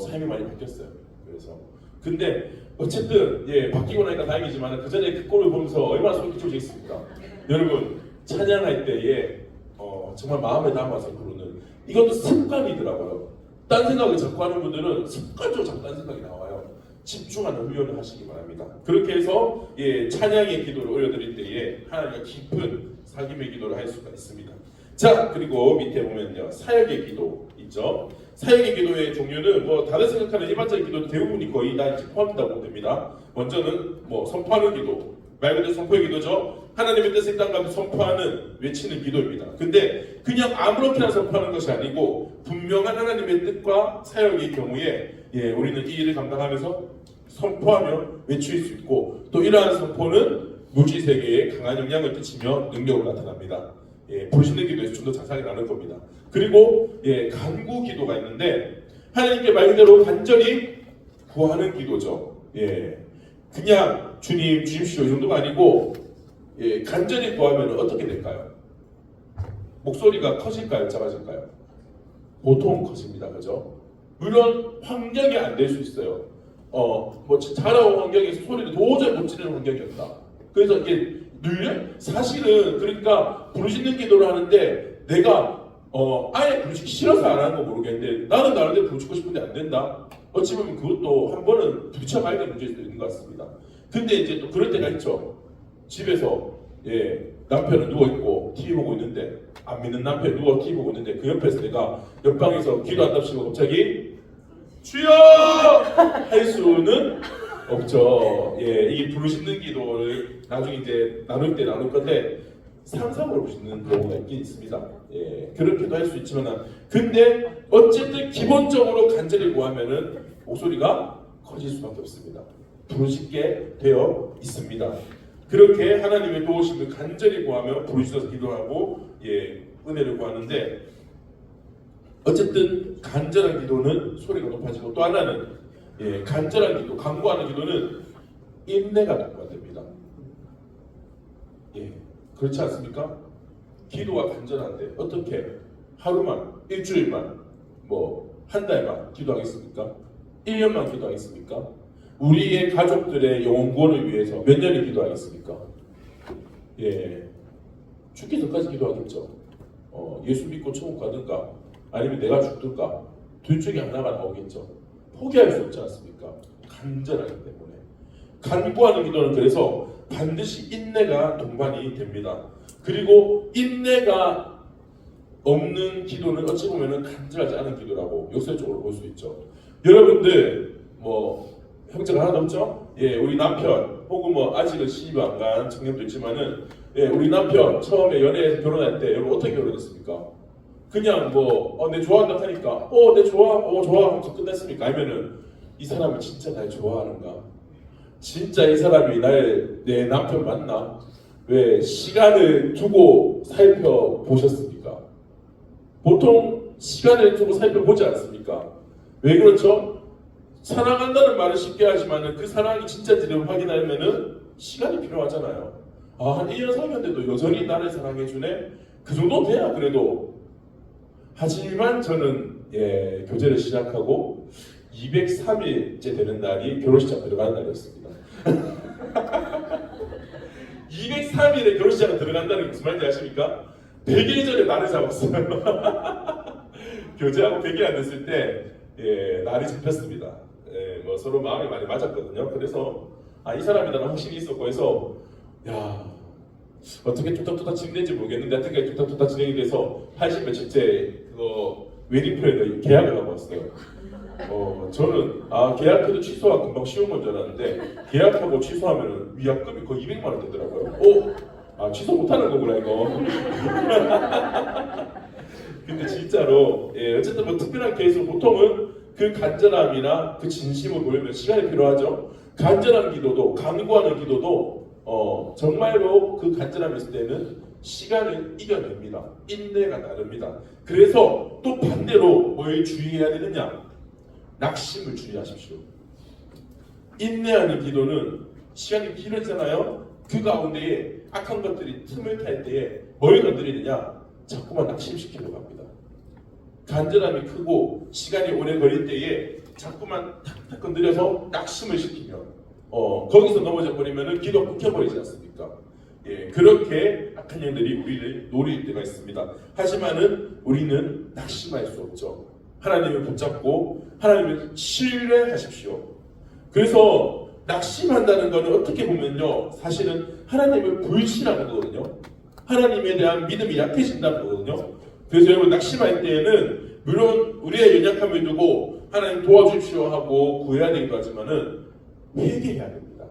삶이 많이 바뀌었어요. 그래서 근데 어쨌든 바뀌고 나니까 다행이지만 그 전에 그 꼴을 보면서 얼마나 속이 찢어졌습니까? 여러분 찬양할 때에 정말 마음에 담아서 부르는 이것도 습관이더라고요. 딴 생각을 자꾸 하는 분들은 습관적으로 자꾸 딴 생각이 나와요. 집중하는 훈련을 하시기 바랍니다. 그렇게 해서 찬양의 기도를 올려드릴 때에 하나님과 깊은 사귐의 기도를 할 수가 있습니다. 자 그리고 밑에 보면요 사역의 기도 있죠. 사역의 기도의 종류는 뭐 다른 생각하는 일반적인 기도 대부분이 거의 다 포함된다고 됩니다. 먼저는 뭐 선포하는 기도, 말 그대로 선포의 기도죠. 하나님의 뜻을 땅 가운데 선포하는 외치는 기도입니다. 근데 그냥 아무렇게나 선포하는 것이 아니고 분명한 하나님의 뜻과 사역의 경우에 우리는 이 일을 감당하면서 선포하며 외칠 수 있고 또 이러한 선포는 물질 세계에 강한 영향을 끼치며 능력으로 나타납니다. 부르시는 기도에서 좀 더 자세하게 나눌 겁니다. 그리고 간구 기도가 있는데 하나님께 말 그대로 간절히 구하는 기도죠. 그냥 주님 주십시오 이 정도가 아니고 간절히 구하면 어떻게 될까요? 목소리가 커질까요? 작아질까요? 보통 커집니다. 그죠? 물론 환경이 안 될 수 있어요. 뭐 자라온 환경에서 소리를 도저히 못 지르는 환경이었다. 그래서 이게 늘려? 사실은 그러니까 부르짖는 기도를 하는데 내가 아예 부르짖기 싫어서 안 하는 거 모르겠는데 나는 나름대로 부르짖고 싶은데 안 된다. 어찌 보면 그것도 한 번은 부딪혀봐야 될 문제일 수도 있는 것 같습니다. 근데 이제 또 그럴 때가 있죠. 집에서 남편은 누워있고 TV 보고 있는데 안 믿는 남편 누워 TV 보고 있는데 그 옆에서 내가 옆방에서 기도한답시고 갑자기 주여! 할 수는 없죠. 이게 부르짖는 기도를 나중에 이제 나눌 때 나눌 건데 상상으로 부르짖는 경우가 있긴 있습니다. 그렇게도 할 수 있지만 근데 어쨌든 기본적으로 간절히 구하면은 목소리가 커질 수밖에 없습니다. 부르짖게 되어 있습니다. 그렇게 하나님의 도우심을 간절히 구하며 부르짖어서 기도하고 은혜를 구하는데 어쨌든 간절한 기도는 소리가 높아지고 또 하나는 간절한 기도, 간구하는 기도는 인내가 높아집니다. 그렇지 않습니까? 기도가 간절한데 어떻게 하루만, 일주일만, 뭐 한 달만 기도하겠습니까? 1년만 기도하겠습니까? 우리의 가족들의 영혼 구원을 위해서 몇 년을 기도하겠습니까? 죽기 전까지 기도하겠죠. 예수 믿고 천국 가든가 아니면 내가 죽든가 둘 중에 하나가 나오겠죠. 포기할 수 없지 않습니까? 간절하기 때문에. 간구하는 기도는 그래서 반드시 인내가 동반이 됩니다. 그리고 인내가 없는 기도는 어찌 보면 간절하지 않은 기도라고 역설적으로 볼 수 있죠. 여러분들 뭐 형제가 하나도 없죠? 우리 남편 혹은 뭐 아직은 시집 안 간 청년도 있지만은 우리 남편 처음에 연애해서 결혼할 때 여러분 어떻게 결혼했습니까? 그냥 뭐 내 좋아한다 하니까 내 좋아 하면서 끝냈습니까? 아니면은 이 사람이 진짜 날 좋아하는가? 진짜 이 사람이 내 남편 맞나? 왜 시간을 두고 살펴보셨습니까? 보통 시간을 두고 살펴보지 않습니까? 왜 그렇죠? 사랑한다는 말을 쉽게 하지만 그 사랑이 진짜인지를 확인하려면 시간이 필요하잖아요. 한 1년 사귀었는데도 여전히 나를 사랑해주네? 그 정도 돼야 그래도 하지만 저는 교제를 시작하고 203일째 되는 날이 결혼식장 들어가는 날이었습니다. 203일에 결혼식장에 들어간다는 게 무슨 말인지 아십니까? 100일 전에 날을 잡았어요. 교제하고 100일 안 됐을 때 날이 잡혔습니다. 뭐 서로 마음이 많이 맞았거든요. 그래서 이 사람이라는 확신이 있었고 해서 어떻게 뚝딱뚝딱 진행될지 모르겠는데 하여튼 뚝딱뚝딱 진행이 돼서 80 며칠째 그거 웨딩 플래너 계약을 하고 왔어요. 저는 계약해도 취소가 금방 쉬운 건 줄 알았는데 계약하고 취소하면 위약금이 거의 200만 원 되더라고요. 취소 못하는 거구나 이거. 근데 진짜로 어쨌든 뭐 특별한 케이스 보통은 그 간절함이나 그 진심을 보이면 시간이 필요하죠. 간절한 기도도 간구하는 기도도 정말로 그 간절함이 있을 때는 시간을 이겨냅니다. 인내가 다릅니다. 그래서 또 반대로 뭘 주의해야 되느냐? 낙심을 주의하십시오. 인내하는 기도는 시간이 길어지잖아요. 그 가운데에 악한 것들이 틈을 탈 때에 뭘 건드리느냐? 자꾸만 낙심시키려고 합니다. 간절함이 크고 시간이 오래 걸릴 때에 자꾸만 탁탁 건드려서 낙심을 시키면 거기서 넘어져 버리면 기도 끊겨버리지 않습니까? 그렇게 악한 영들이 우리를 노릴 때가 있습니다. 하지만은 우리는 낙심할 수 없죠. 하나님을 붙잡고 하나님을 신뢰하십시오. 그래서 낙심한다는 것은 어떻게 보면요, 사실은 하나님을 불신하는 거거든요. 하나님에 대한 믿음이 약해진다는 거거든요. 그래서 여러분 낙심할 때에는 물론 우리의 연약함을 두고 하나님 도와주십시오 하고 구해야 되기도 하지만은 회개해야 됩니다.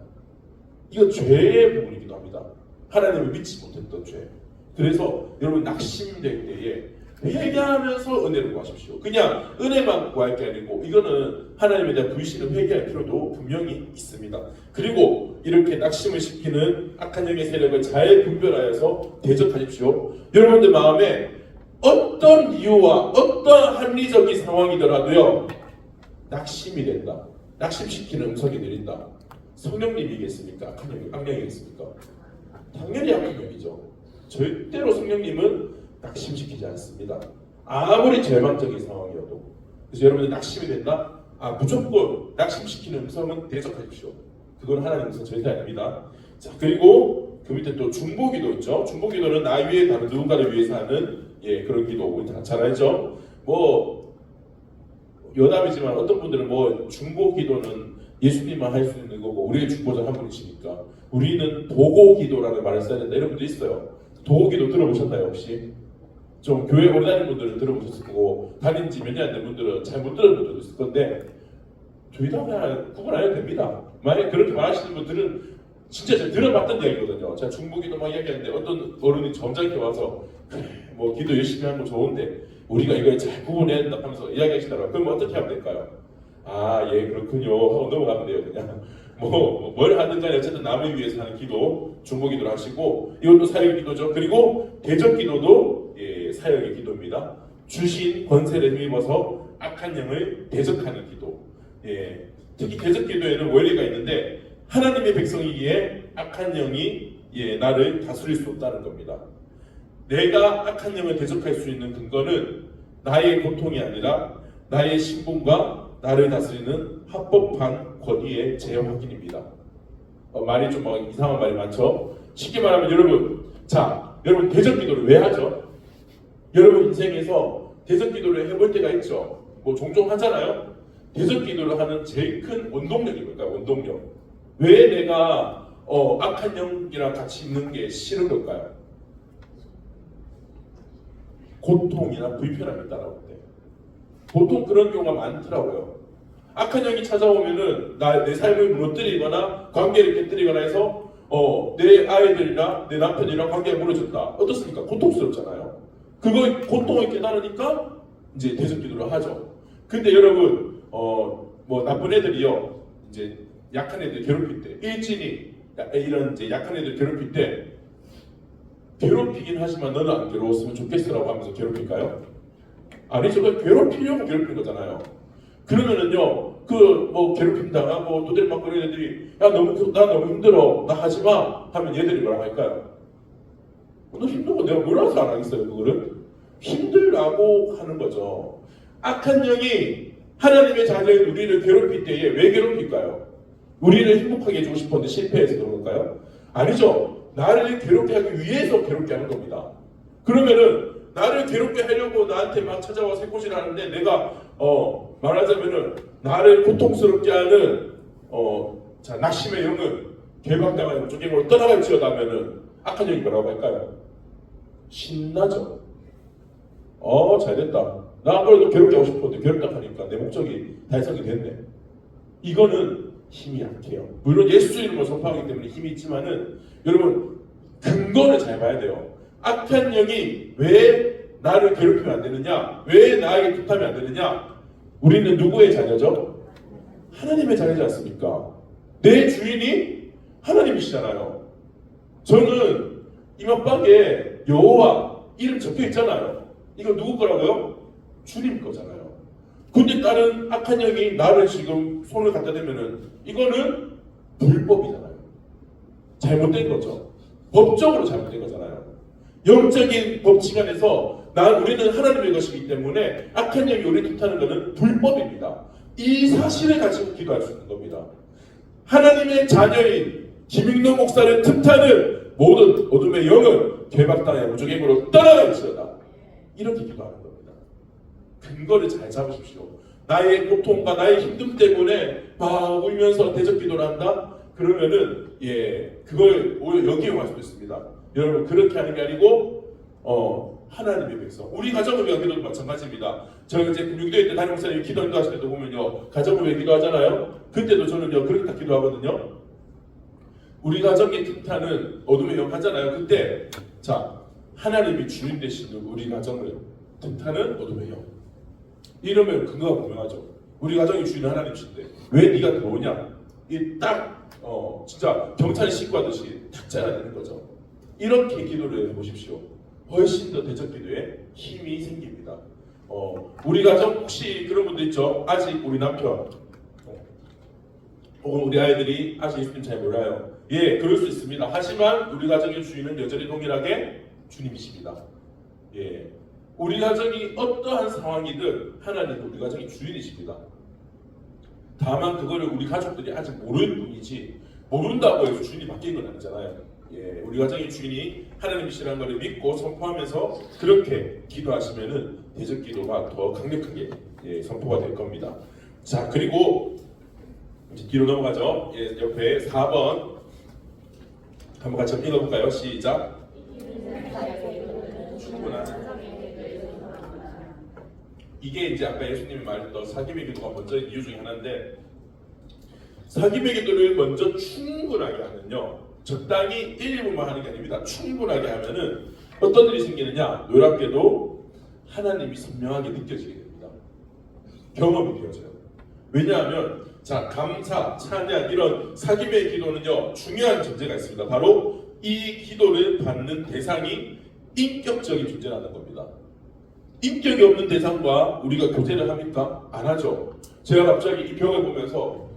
이건 죄의 부분이기도 합니다. 하나님을 믿지 못했던 죄. 그래서 여러분 낙심될 때에 회개하면서 은혜를 구하십시오. 그냥 은혜만 구할 게 아니고 이거는 하나님에 대한 불신을 회개할 필요도 분명히 있습니다. 그리고 이렇게 낙심을 시키는 악한 영의 세력을 잘 분별하여서 대적하십시오. 여러분들 마음에 어떤 이유와 어떤 합리적인 상황이더라도요, 낙심이 된다, 낙심시키는 음성이 들린다. 성령님이겠습니까? 악한 영이겠습니까? 당연히 악한 영이죠. 절대로 성령님은 낙심시키지 않습니다. 아무리 절망적인 상황이어도. 그래서 여러분들 낙심이 된다? 무조건 낙심시키는 음성은 대적하십시오. 그건 하나님 음성 절대 아닙니다. 자, 그리고 그 밑에 또 중보기도 있죠. 중보기도는 나 위에 다른 누군가를 위해서 하는 그런 기도 우리 다 잘 알죠. 뭐 여담이지만 어떤 분들은 뭐 중보기도는 예수님만 할 수 있는 거고 우리의 중보자 한 분이시니까 우리는 도고기도라는 말을 써야 된다 이런 분도 있어요. 도고기도 들어보셨나요 혹시? 좀 교회 오래 다니는 분들은 들어보셨을 거고 다닌 지 몇 년 안 된 분들은 잘 못 들은 분들도 있을 건데 저희 다 그냥 구분 안 해도 됩니다. 만약에 그렇게 말하시는 분들은 진짜 제가 들어봤던 이야기거든요. 제가 중보기도 막 이야기하는데 어떤 어른이 점잖게 와서 뭐 기도 열심히 하는 거 좋은데 우리가 이걸 잘 구분해야 된다 하면서 이야기하시더라고요. 그럼 어떻게 하면 될까요? 예 그렇군요 하고 넘어가면 돼요. 그냥 뭘 하든 간에 어쨌든 남을 위해서 하는 기도 중보기도를 하시고 이것도 사역의 기도죠. 그리고 대적기도도 사역의 기도입니다. 주신 권세를 힘입어서 악한 영을 대적하는 기도. 특히 대적기도에는 원리가 있는데 하나님의 백성이기에 악한 영이 나를 다스릴 수 없다는 겁니다. 내가 악한 영을 대적할 수 있는 근거는 나의 고통이 아니라 나의 신분과 나를 다스리는 합법한 권위의 재확인입니다. 말이 좀 이상한 말이 많죠. 쉽게 말하면 여러분 대적기도를 왜 하죠? 여러분 인생에서 대적기도를 해볼 때가 있죠. 뭐 종종 하잖아요. 대적기도를 하는 제일 큰 원동력이 뭘까요? 원동력. 왜 내가 악한 영이랑 같이 있는 게 싫은 걸까요? 고통이나 불편함이 따라올 때 보통 그런 경우가 많더라고요. 악한 영이 찾아오면은 내 삶을 무너뜨리거나 관계를 깨뜨리거나 해서 내 아이들이나 내 남편이랑 관계가 무너졌다. 어떻습니까? 고통스럽잖아요. 그거 고통을 깨달으니까 이제 대적기도를 하죠. 근데 여러분 뭐 나쁜 애들이요 이제 약한 애들 괴롭힐 때 일진이 이런 이제 약한 애들 괴롭힐 때 괴롭히긴 하지만 너는 안 괴로웠으면 좋겠어라고 하면서 괴롭힐까요? 아니죠. 괴롭히려고 괴롭힌 거잖아요. 그러면은요 그 뭐 괴롭힘 당하고 도들막거리는 애들이 나 너무 힘들어 나 하지마 하면 얘들이 뭐라 할까요? 너 힘든 거 내가 뭐라서 안 하겠어요 그거를? 힘들라고 하는 거죠. 악한 영이 하나님의 자녀인 우리를 괴롭힐 때에 왜 괴롭힐까요? 우리를 행복하게 해주고 싶었는데 실패해서 그런 걸까요? 아니죠. 나를 괴롭게 하기 위해서 괴롭게 하는 겁니다. 그러면은 나를 괴롭게 하려고 나한테 막 찾아와 새꼬시를 하는데 내가 말하자면은 나를 고통스럽게 하는 낙심의 영은 괴박당하고 조경으로 떠나갈지어다면은 악한 영이 뭐라고 할까요? 신나죠. 잘됐다. 나 그래도 괴롭게 하고 싶었는데 괴롭다 하니까 내 목적이 달성이 됐네. 이거는 힘이 약해요. 물론 예수 이름으로 선포하기 때문에 힘이 있지만은 여러분 근거를 잘 봐야 돼요. 악한 영이 왜 나를 괴롭히면 안 되느냐? 왜 나에게 툭하면 안 되느냐? 우리는 누구의 자녀죠? 하나님의 자녀지 않습니까? 내 주인이 하나님이시잖아요. 저는 이맘박에 여호와 이름 적혀 있잖아요. 이거 누구 거라고요? 주님 거잖아요. 근데 다른 악한 영이 나를 지금 손을 갖다 대면은 이거는 불법이잖아요. 잘못된 거죠. 법적으로 잘못된 거잖아요. 영적인 법칙 안에서 우리는 하나님의 것이기 때문에 악한 영이 우리를 탓하는 것은 불법입니다. 이 사실을 가지고 기도할 수 있는 겁니다. 하나님의 자녀인 김익노 목사를 탓하는 모든 어둠의 영은 괴박당의 무적행으로 떠나갈지어다. 이렇게 기도하는 겁니다. 근거를 잘 잡으십시오. 나의 고통과 나의 힘듦 때문에 막 울면서 대적 기도를 한다? 그러면은 그걸 오히려 역이용할 수도 있습니다. 여러분 그렇게 하는 게 아니고 하나님의 백성, 우리 가정을 위한 기도도 마찬가지입니다. 저희 이제 금융기도회 때 담임 목사님이 기도 인도하실 때도 보면요, 가정을 위해 기도하잖아요. 그때도 저는요 그렇게 다 기도하거든요. 우리 가정의 틈타는 어둠의 영 하잖아요. 그때 자 하나님이 주인 되시는 우리 가정을 틈타는 어둠의 영. 이러면 근거가 분명하죠. 우리 가정의 주인은 하나님이신데 왜 네가 들어오냐? 이 딱 진짜 경찰 신고하듯이 탁 짜야 되는 거죠. 이렇게 기도를 해보십시오. 훨씬 더 대적 기도에 힘이 생깁니다. 우리 가정 혹시 그런 분도 있죠? 아직 우리 남편 혹은 우리 아이들이 아직 예수님 잘 몰라요. 그럴 수 있습니다. 하지만 우리 가정의 주인은 여전히 동일하게 주님이십니다. 우리 가정이 어떠한 상황이든 하나님은 우리 가정의 주인이십니다. 다만 그거를 우리 가족들이 아직 모르는 뿐이지, 모른다고 해서 주인이 바뀐 건 아니잖아요. 우리 가정의 주인이 하나님이시라는 것을 믿고 선포하면서 그렇게 기도하시면은 대적 기도가 더 강력하게 선포가 될 겁니다. 자, 그리고 이제 뒤로 넘어가죠. 옆에 4번 한번 같이 읽어볼까요? 시작. 충분하죠. 이게 이제 아까 예수님이 말했던 사귐의 기도가 먼저인 이유 중에 하나인데, 사귐의 기도를 먼저 충분하게 하면요, 적당히 1, 2분만 하는 게 아닙니다. 충분하게 하면은 어떤 일이 생기느냐? 놀랍게도 하나님이 선명하게 느껴지게 됩니다. 경험이 되어져요. 왜냐하면 자, 감사, 찬양 이런 사귐의 기도는요 중요한 전제가 있습니다. 바로 이 기도를 받는 대상이 인격적인 존재라는 겁니다. 인격이 없는 대상과 우리가 교제를 합니까? 안 하죠. 제가 갑자기 이 병을 보면서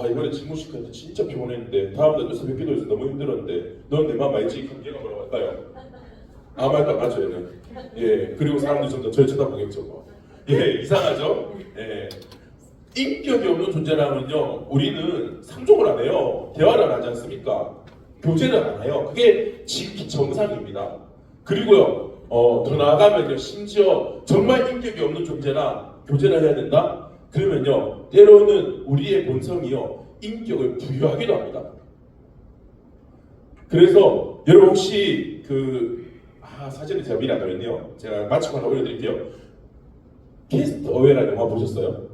이번에 직무시켰는데 진짜 피곤했는데 다음날 또 새벽 기도해서 너무 힘들었는데 넌 내 맘 알지? 그럼 얘가 뭐라고 할까요? 아무 말도 안 하죠 얘는. 그리고 사람들이 좀 더 저를 쳐다보겠죠 뭐. 이상하죠? 인격이 없는 존재라면요 우리는 상종을 안 해요. 대화를 안 하지 않습니까? 교제를 안 해요. 그게 지극히 정상입니다. 그리고요 더 나아가면요 심지어 정말 인격이 없는 존재나 교제를 해야 된다? 그러면요 때로는 우리의 본성이요 인격을 부여하기도 합니다. 그래서 여러분 혹시 사진을 제가 미리 안 올렸네요. 제가 마치고 하나 올려드릴게요. 캐스트 어웨이라는 영화 보셨어요?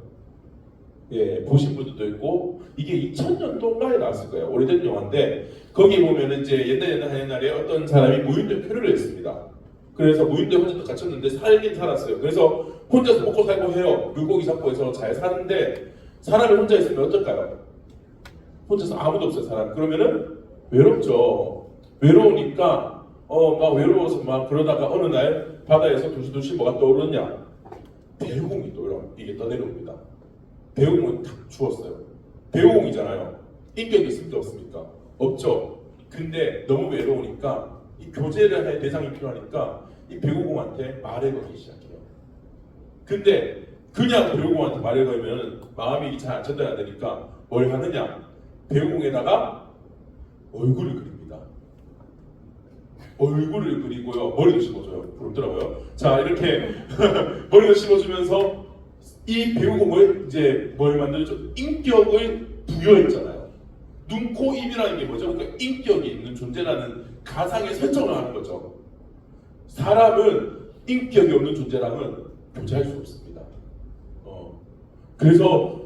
보신 분들도 있고, 이게 2000년도인가에 나왔을 거예요. 오래된 영화인데 거기 보면은 이제 옛날에 어떤 사람이 무인도에 표류를 했습니다. 그래서 무인도에 혼자 갇혔는데 살긴 살았어요. 그래서 혼자서 먹고 살고 해요. 물고기 잡고 해서 잘 사는데 사람이 혼자 있으면 어떨까요? 혼자서 아무도 없어요 사람. 그러면은 외롭죠. 외로우니까 막 외로워서 막 그러다가 어느 날 바다에서 두시두시 뭐가 떠오르냐? 배우공이 이게 떠내려옵니다. 배우공은 탁 죽었어요. 배우공이잖아요. 인격이 있습니까 없습니까? 없죠. 근데 너무 외로우니까 이 교제를 할 대상이 필요하니까 이 배우공한테 말을 걸기 시작해요. 근데 그냥 배우공한테 말을 걸면 마음이 잘 전달 안 되니까 뭘 하느냐? 배우공에다가 얼굴을 그립니다. 얼굴을 그리고요, 머리도 심어줘요. 부럽더라고요. 자, 이렇게 머리도 심어주면서 이 배우공을 이제 뭘 만들죠? 인격을 부여했잖아요. 눈, 코, 입이라는 게 뭐죠? 그러니까 인격이 있는 존재라는 가상의 설정을 하는 거죠. 사람은 인격이 없는 존재랑은 교제할 수 없습니다. 그래서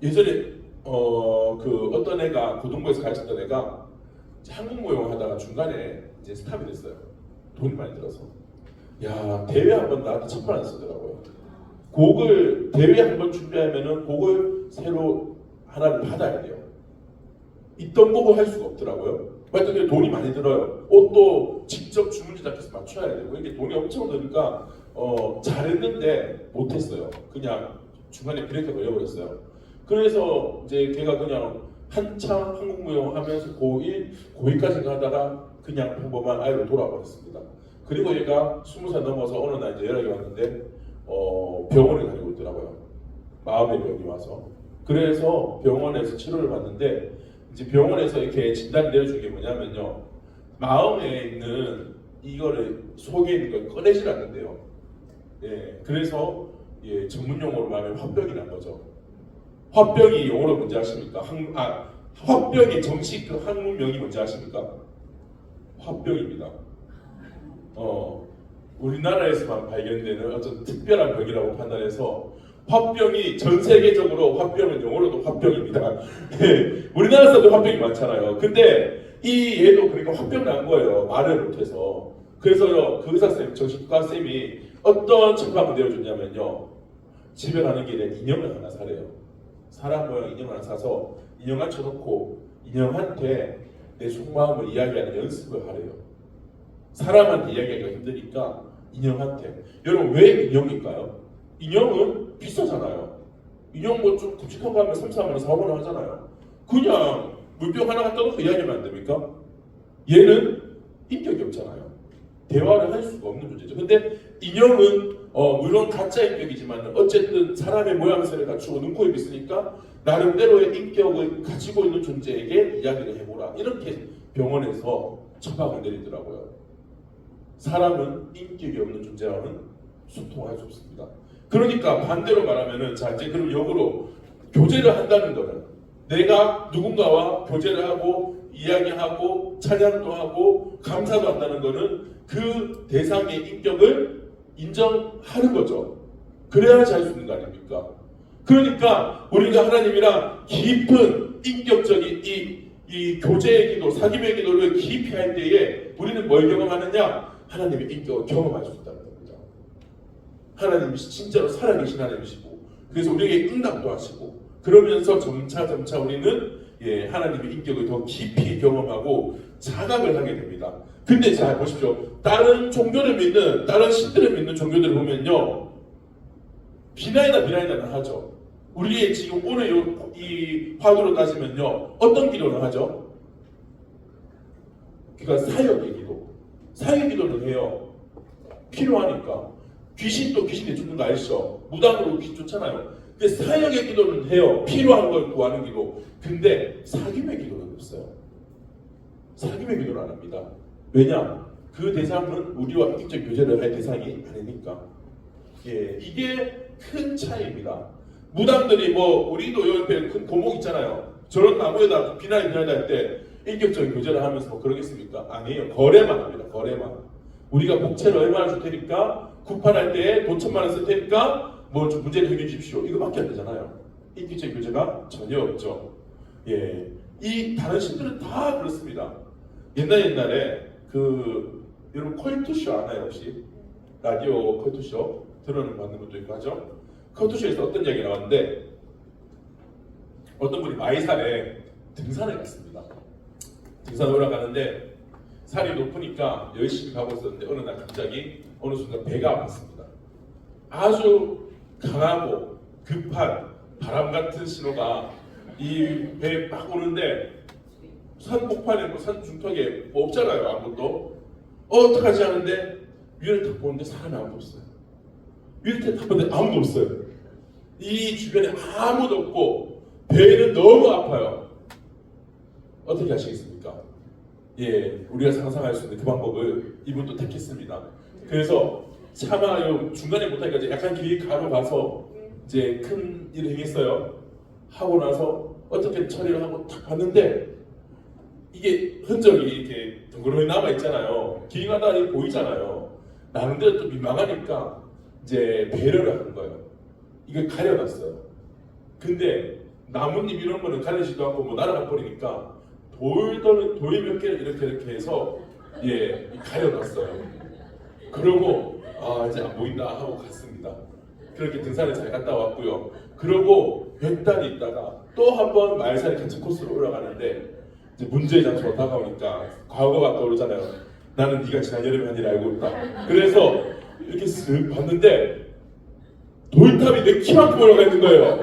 예전에 그 어떤 애가 고등부에서 가르쳤던 애가 한국 무용 하다가 중간에 이제 스탑이 됐어요. 돈이 많이 들어서. 야, 대회 한번 나한테 1,000만 원 쓰더라고요. 곡을 대회 한번 준비하면은 곡을 새로 하나를 받아야 돼요. 있던 곡을 할 수가 없더라고요. 하여튼 돈이 많이 들어요. 옷도 직접 주문 제작해서 맞춰야 되고 이게 돈이 엄청 드니까 잘했는데 못했어요. 그냥 중간에 브레이크가 걸려버렸어요. 그래서 이제 걔가 그냥 한참 한국무용 하면서 고1, 고2까지 하다가 그냥 평범한 아이로 돌아버렸습니다. 그리고 얘가 20살 넘어서 어느 날 이제 연락이 왔는데 병원에 다니고 있더라고요. 마음의 병이 와서. 그래서 병원에서 치료를 받는데 이제 병원에서 이렇게 진단이 내려준 게 뭐냐면요. 마음에 있는 이거를 속에 있는 걸 꺼내질 않는데요. 예, 그래서 예, 전문 용어로 말하면 화병이라는 거죠. 화병이 영어로 뭔지 아십니까? 화병의 정식 그 학문명이 뭔지 아십니까? 화병입니다. 우리나라에서만 발견되는 어떤 특별한 병이라고 판단해서 화병이 전 세계적으로 화병은 영어로도 화병입니다. 예, 우리나라 사람도 화병이 많잖아요. 근데 이 얘도 그러니까 화병 난 거예요. 말을 못해서. 그래서요, 그 의사쌤, 정신과 쌤이 어떤 처방을 내어줬냐면요. 집에 가는 길에 인형을 하나 사래요. 사람 모양 인형을 하나 사서 인형 앉혀놓고 인형한테 내 속마음을 이야기하는 연습을 하래요. 사람한테 이야기하기가 힘드니까 인형한테. 여러분 왜 인형일까요? 인형은 비싸잖아요. 인형 뭐 좀 굵직한 거 하면 3, 4만 원, 4, 5만 원 하잖아요. 그냥 물병 하나 갖다 놓고 이야기하면 안 됩니까? 얘는 인격이 없잖아요. 대화를 할 수가 없는 존재죠. 근데 인형은 물론 가짜 인격이지만 어쨌든 사람의 모양새를 갖추고 눈, 코, 입이 있으니까 나름대로의 인격을 가지고 있는 존재에게 이야기를 해보라. 이렇게 병원에서 처방을 내리더라고요. 사람은 인격이 없는 존재와는 소통할 수 없습니다. 그러니까 반대로 말하면은 자 이제 그럼 역으로 교제를 한다는 거는 내가 누군가와 교제를 하고 이야기하고 찬양도 하고 감사도 한다는 거는 그 대상의 인격을 인정하는 거죠. 그래야지 할 수 있는 거 아닙니까? 그러니까 우리가 하나님이랑 깊은 인격적인 이 교제의 기도, 사귐의 기도를 깊이 할 때에 우리는 뭘 경험하느냐? 하나님의 인격을 경험할 수 있다는 겁니다. 하나님이 진짜로 살아계신 하나님이시고 그래서 우리에게 응답도 하시고 그러면서 점차 우리는 하나님의 인격을 더 깊이 경험하고 자각을 하게 됩니다. 근데 자 보십시오. 다른 종교를 믿는, 다른 신들을 믿는 종교들을 보면요. 비나이다 하죠. 우리의 지금 오늘 이 화두로 따지면요. 어떤 기도를 하죠? 그러니까 사역의 기도. 사역의 기도를 해요. 필요하니까. 귀신도 귀신이 죽는 거 아시죠? 무당으로 귀신 쫓잖아요. 근데 사역의 기도는 해요. 필요한 걸 구하는 기도. 근데 사귐의 기도는 없어요. 사귐의 기도를 안 합니다. 왜냐? 그 대상은 우리와 인격적 교제를 할 대상이 아니니까. 예, 이게 큰 차이입니다. 무당들이 뭐 우리도 옆에 큰 고목 있잖아요. 저런 나무에다 비나이 할 때 인격적인 교제를 하면서 뭐 그러겠습니까? 아니에요. 거래만 합니다. 거래만. 우리가 목채를 얼마나 줄 테니까 구판할 때 돈 1,000만 원 쓸 테니까 뭐 좀 문제를 해결해 주십시오. 이거밖에 안 되잖아요. 인격적 교제가 전혀 없죠. 예, 이 다른 신들은 다 그렇습니다. 옛날에 여러분 컬투쇼 아나요 혹시? 라디오 컬투쇼 들어는 받는 것도 있고 하죠. 컬투쇼에서 어떤 이야기 나왔는데 어떤 분이 마이산에 등산을 갔습니다. 등산 올라가는데 산이 높으니까 열심히 가고 있었는데 어느 날 갑자기 어느 순간 배가 아팠습니다. 아주 강하고 급한 바람 같은 신호가 이 배에 막 오는데 산 복판에 산 중턱에 뭐 없잖아요. 아무것도 어떡하지 하는데 위를 딱 보는데 사람이 아무도 없어요. 위를 딱 보는데 아무도 없어요. 이 주변에 아무도 없고 배는 너무 아파요. 어떻게 하시겠습니까? 예, 우리가 상상할 수 있는 그 방법을 이분도 택했습니다. 그래서 차마 중간에 못하니까 이제 약간 길 가로 가서 이제 큰 일을 행했어요. 하고 나서 어떻게 처리를 하고 딱 봤는데 이게 흔적이 이렇게 덩그러니 남아 있잖아요. 길 가다 보이잖아요. 나는데 또 민망하니까 이제 배려를 하는 거예요. 이걸 가려놨어요. 근데 나뭇잎 이런 거는 가리지도 않고 뭐 날아가 버리니까 돌이 몇 개를 이렇게 해서 예 가려놨어요. 그러고 아 이제 안 보인다 하고 갔습니다. 그렇게 등산을 잘 갔다 왔고요. 그러고 몇 달이 있다가 또 한 번 말살이 같은 코스로 올라가는데 이제 문제의 장소가 다가오니까 과거가 떠오르잖아요. 나는 네가 지난 여름에 한 일 알고 있다. 그래서 이렇게 쓱 봤는데 돌탑이 내 키만큼 올라가 있는 거예요.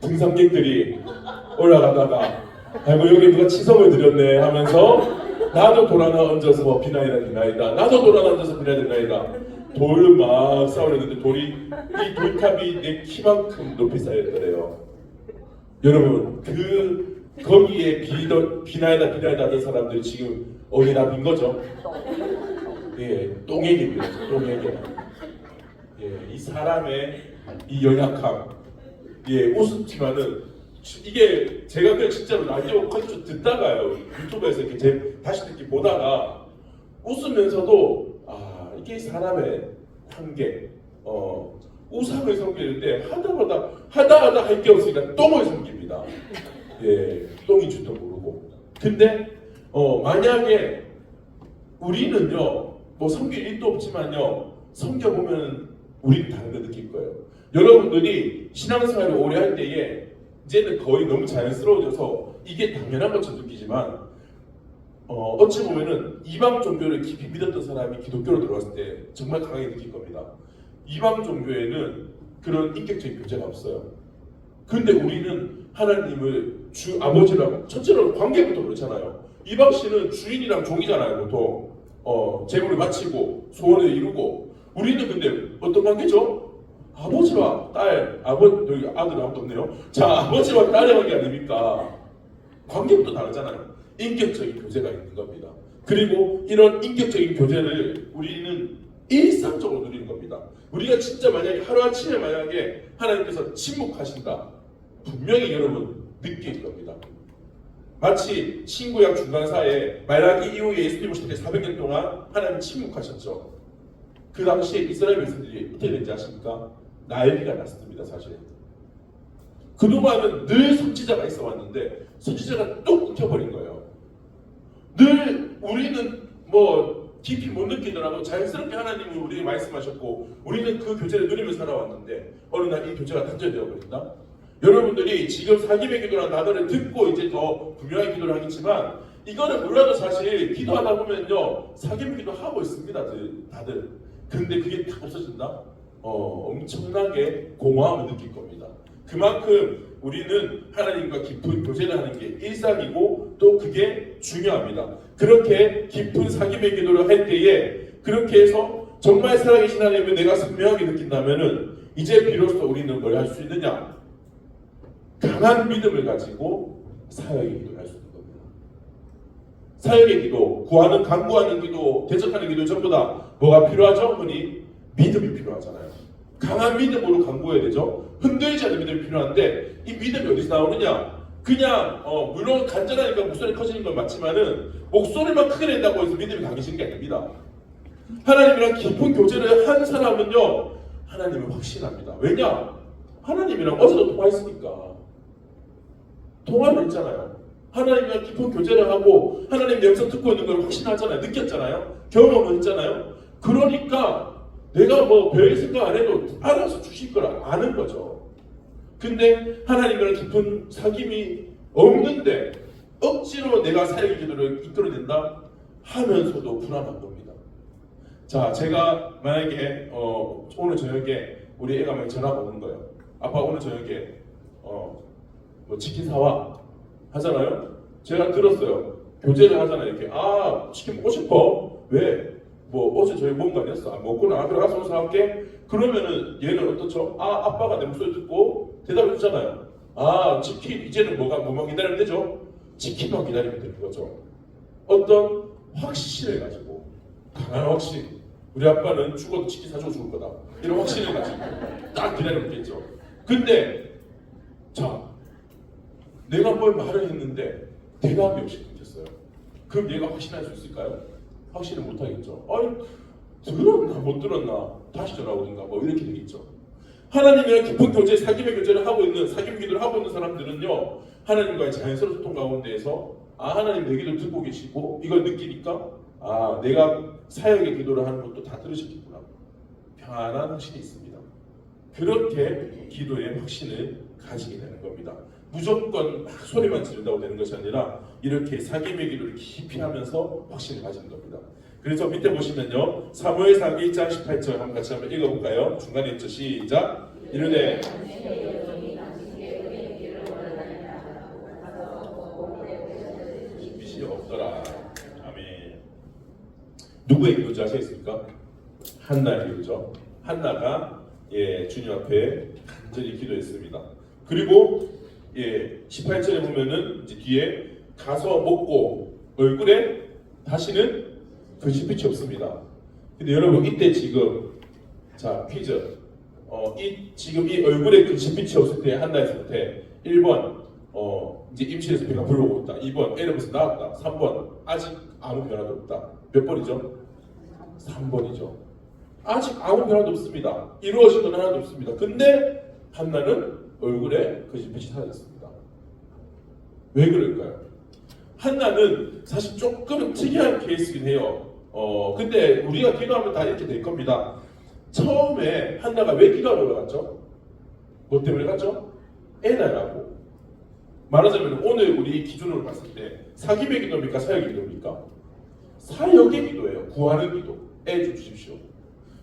등산객들이 올라가다가 아이고 여기 누가 치성을 드렸네 하면서 나도 돌 하나 얹어서 비나이다 나도 돌 하나 얹어서 비나이다 돌을 막 쌓으려는데 이 돌탑이 내 키만큼 높이 쌓였더래요. 여러분 거기에 비나이다 하던 사람들이 지금 어디다 빈 거죠? 예, 똥얘기입니다. 똥얘기. 예, 이 사람의 이 연약함, 예, 우습지만은 이게 제가 그냥 진짜로 라디오 컨텐츠 듣다가요 유튜브에서 이렇게 다시 듣기 보다가 웃으면서도 아 이게 사람의 한계, 우상을 섬기는데 하다 할 게 없으니까 똥을 섬깁니다. 예, 똥인 줄도 모르고. 근데 만약에 우리는요 뭐 섬길 일도 없지만요 섬겨보면 우리는 다른 거 느낄 거예요. 여러분들이 신앙생활을 오래 할 때에 이제는 거의 너무 자연스러워져서 이게 당연한 것처럼 느끼지만 어찌 보면은 이방 종교를 깊이 믿었던 사람이 기독교로 들어왔을 때 정말 강하게 느낄 겁니다. 이방 종교에는 그런 인격적인 교제가 없어요. 근데 우리는 하나님을 주 아버지라고 첫째로 관계부터 그렇잖아요. 이방 씨는 주인이랑 종이잖아요. 보통 재물을 바치고 소원을 이루고 우리는 근데 어떤 관계죠? 아버지와 딸, 여기 아들 아무도 없네요. 자, 아버지와 딸의 관계 아닙니까? 관계부터 다르잖아요. 인격적인 교제가 있는 겁니다. 그리고 이런 인격적인 교제를 우리는 일상적으로 누리는 겁니다. 우리가 진짜 만약에 하루아침에 만약에 하나님께서 침묵하신다. 분명히 여러분 느낄 겁니다. 마치 신구약 중간사에 말라기 이후에 예수님을 시대 400년 동안 하나님 침묵하셨죠. 그 당시에 이스라엘 백성들이 어떻게 된지 아십니까? 난리가 났습니다. 사실 그동안은 늘 선지자가 있어 왔는데 선지자가 뚝 끊겨버린 거예요. 늘 우리는 뭐 깊이 못 느끼더라도 자연스럽게 하나님은 우리에게 말씀하셨고 우리는 그 교제를 누리며 살아왔는데 어느 날 이 교제가 단절되어 버린다. 여러분들이 지금 사김의 기도라는 단어를 듣고 이제 더 분명하게 기도를 하겠지만 이거는 몰라도 사실 기도하다 보면요 사김의 기도 하고 있습니다. 다들. 근데 그게 다 없어진다? 엄청나게 공허함을 느낄 겁니다. 그만큼 우리는 하나님과 깊은 교제를 하는 게 일상이고 또 그게 중요합니다. 그렇게 깊은 사귐의 기도를 할 때에 그렇게 해서 정말 살아계신 하나님을 내가 선명하게 느낀다면은 이제 비로소 우리는 뭘 할 수 있느냐? 강한 믿음을 가지고 사역의 기도를 할 수 있는 겁니다. 사역의 기도, 구하는, 간구하는 기도, 대적하는 기도 전부 다 뭐가 필요하죠? 흔히 믿음이 필요하잖아요. 강한 믿음으로 간구해야 되죠. 흔들리지 않는 믿음이 필요한데 이 믿음이 어디서 나오느냐? 그냥 물론 간절하니까 목소리 커지는 건 맞지만은 목소리만 크게 낸다고 해서 믿음이 강해지는 게 아닙니다. 하나님이랑 깊은 교제를 한 사람은요 하나님을 확신합니다. 왜냐? 하나님이랑 어제도 통화했으니까 통화를 했잖아요. 하나님이랑 깊은 교제를 하고 하나님 영성 듣고 있는 걸 확신하잖아요. 느꼈잖아요. 경험을 했잖아요. 그러니까 내가 뭐 별 생각 안 해도 알아서 주실 걸 아는 거죠. 근데 하나님이랑 깊은 사귐이 없는데 억지로 내가 사역의 기도를 이끌어낸다 하면서도 불안한 겁니다. 자, 제가 만약에 오늘 저녁에 우리 애가 막 전화가 오는 거예요. 아빠 오늘 저녁에 뭐 치킨 사와 하잖아요. 제가 들었어요. 교제를 하잖아요. 이렇게 치킨 먹고 싶어? 왜? 뭐 어제 저희 먹은 거 아니었어? 안 먹구나. 들어가서 사올게. 그러면은 얘는 어떻죠? 아빠가 내 목소리 듣고 대답해 주잖아요. 치킨 이제는 뭐만 기다리면 되죠? 치킨만 기다리면 되는 거죠. 어떤 확신을 가지고 강한 확신. 우리 아빠는 죽어도 치킨 사주고 죽을 거다. 이런 확신을 가지고 딱 기다리면 되겠죠. 근데 자, 내가 뭘 말을 했는데 대답이 없이 끊겼어요. 그럼 얘가 확신할 수 있을까요? 확신을 못 하겠죠. 들었나 못 들었나 다시 전화 오든가 뭐 이렇게 되겠죠. 하나님이랑 깊은 교제, 사귐의 교제를 하고 있는 사귐 기도를 하고 있는 사람들은요, 하나님과의 자연스러운 소통 가운데에서 하나님 내 기도 듣고 계시고 이걸 느끼니까 내가 사역의 기도를 하는 것도 다 들으셨겠구나. 편안한 확신이 있습니다. 그렇게 기도의 확신을 가지게 되는 겁니다. 무조건 막 소리만 지른다고 되는 것이 아니라 이렇게 사귐의 기도를 깊이 하면서 확신을 가지는 겁니다. 그래서 밑에 보시면요, 사무엘상 1장 18절 한번 같이 한번 읽어볼까요? 중간에 있죠. 시작. 이르되 빛이 없더라. 아멘. 누구의 기도인지 아시겠습니까? 한나의 기도죠. 한나가 주님 앞에 간절히 기도했습니다. 그리고 18절에 보면은 이제 뒤에 가서 먹고 얼굴에 다시는 빛이 없습니다. 근데 여러분 이때 지금 퀴즈. 지금 이 얼굴에 빛이 없을 때 한나의 상태 1번 이제 임신해서 배가 불러오고 있다. 2번 애를 낳았다. 3번 아직 아무 변화도 없다. 몇 번이죠? 3번이죠. 아직 아무 변화도 없습니다. 이루어진 건 하나도 없습니다. 근데 한나는 얼굴에 빛이 사라졌습니다. 왜 그럴까요? 한나는 사실 조금 특이한 케이스긴 해요. 근데 우리가 기도하면 다 이렇게 될 겁니다. 처음에 한나가 왜 기도하러 올라갔죠? 뭐 때문에 갔죠? 애 낳으라고. 말하자면 오늘 우리 기준으로 봤을 때 사귐의 기도입니까? 사역의 기도입니까? 사역의 기도예요. 구하는 기도. 애 좀 주십시오.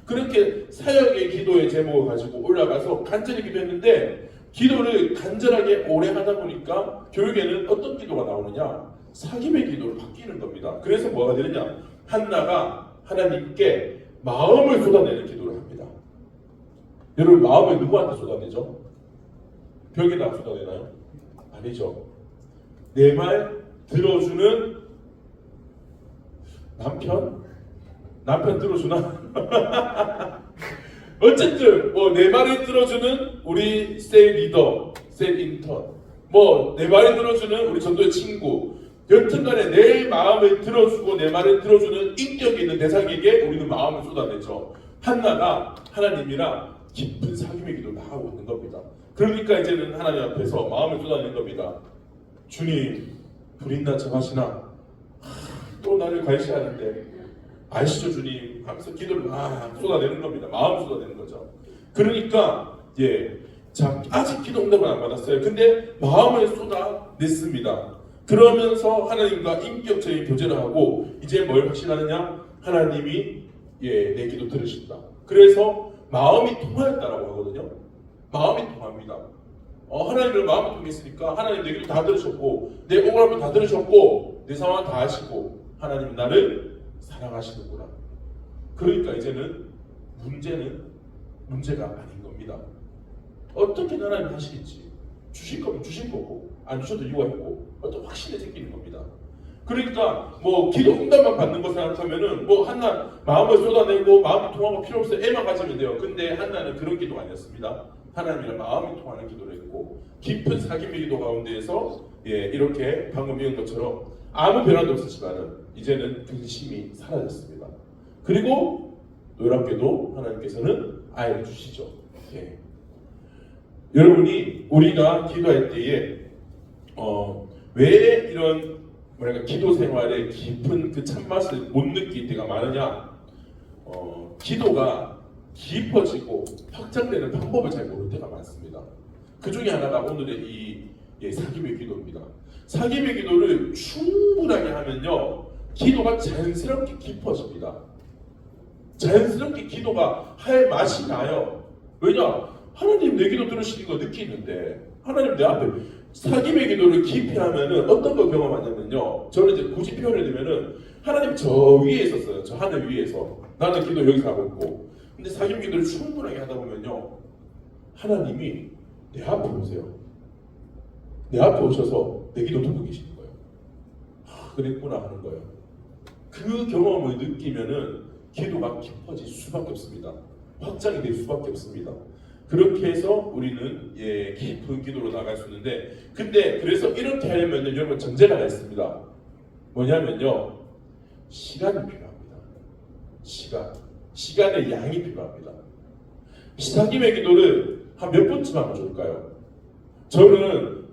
그렇게 사역의 기도의 제목을 가지고 올라가서 간절히 기도했는데 기도를 간절하게 오래 하다 보니까 결국에는 어떤 기도가 나오느냐? 사귐의 기도로 바뀌는 겁니다. 그래서 뭐가 되느냐? 한나가 하나님께 마음을 쏟아내는 기도를 합니다. 여러분 마음을 누구한테 쏟아내죠? 벽에다 쏟아내나요? 아니죠. 내 말 들어주는 남편 들어주나? 어쨌든 내 말을 들어주는 우리 셀 리더, 셀 인턴, 내 말을 들어주는 우리 전도의 친구, 여튼간에 내 마음을 들어주고 내 말을 들어주는 인격이 있는 대상에게 우리는 마음을 쏟아내죠. 한나가 하나님이랑 깊은 사귐의 기도를 하고 있는 겁니다. 그러니까 이제는 하나님 앞에서 마음을 쏟아내는 겁니다. 주님, 불인난 척 하시나? 또 나를 갈시하는데 아시죠 주님? 하면서 기도를 쏟아내는 겁니다. 마음을 쏟아내는 거죠. 그러니까 아직 기도 응답을 안 받았어요. 근데 마음을 쏟아냈습니다. 그러면서 하나님과 인격적인 교제를 하고 이제 뭘 확신하느냐? 하나님이 내 기도 들으신다. 그래서 마음이 통하였다라고 하거든요. 마음이 통합니다. 하나님을 마음이 통했으니까 하나님 내 기도 다 들으셨고 내 억울함을 다 들으셨고 내 상황 다 아시고 하나님 나를 사랑하시는구나. 그러니까 이제는 문제가 아닌 겁니다. 어떻게 하나님 하시겠지? 주실 거면 주실 거고 안 주셔도 이유가 있고 어떤 확신이 생기는 겁니다. 그러니까 기도 응답만 받는 거 생각하면은 한나 마음을 쏟아내고 마음이 통하고 필요 없어요. 애만 가지면 돼요. 근데 한나는 그런 기도가 아니었습니다. 하나님이랑 마음이 통하는 기도를 했고 깊은 사귐의 기도 가운데에서 이렇게 방금 읽은 것처럼 아무 변화도 없었지만은 이제는 근심이 사라졌습니다. 그리고 놀랍게도 하나님께서는 아이를 주시죠. 여러분이 우리가 기도할 때에 왜 이런 기도 생활에 깊은 그 참맛을 못 느낄 때가 많으냐? 기도가 깊어지고 확장되는 방법을 잘 모를 때가 많습니다. 그 중에 하나가 오늘의 이 사귐의 기도입니다. 사귐의 기도를 충분하게 하면요, 기도가 자연스럽게 깊어집니다. 자연스럽게 기도가 할 맛이 나요. 왜냐? 하나님 내 기도 들으시는 거 느끼는데 하나님 내 앞에 사귐의 기도를 깊이 하면은 어떤 걸 경험하냐면요. 저는 이제 굳이 표현을 드리면은 하나님 저 위에 있었어요. 저 하늘 위에서. 나는 기도 여기서 하고 있고. 근데 사귐 기도를 충분하게 하다 보면요. 하나님이 내 앞에 오세요. 내 앞에 오셔서 내 기도 듣고 계시는 거예요. 아, 그랬구나 하는 거예요. 그 경험을 느끼면은 기도가 깊어질 수밖에 없습니다. 확장이 될 수밖에 없습니다. 그렇게 해서 우리는 깊은 기도로 나갈 수 있는데, 근데 그래서 이렇게 하려면 여러분 전제가 하나 있습니다. 뭐냐면요, 시간이 필요합니다. 시간의 양이 필요합니다. 사귐의 기도를 한 몇 번쯤 하면 좋을까요? 저는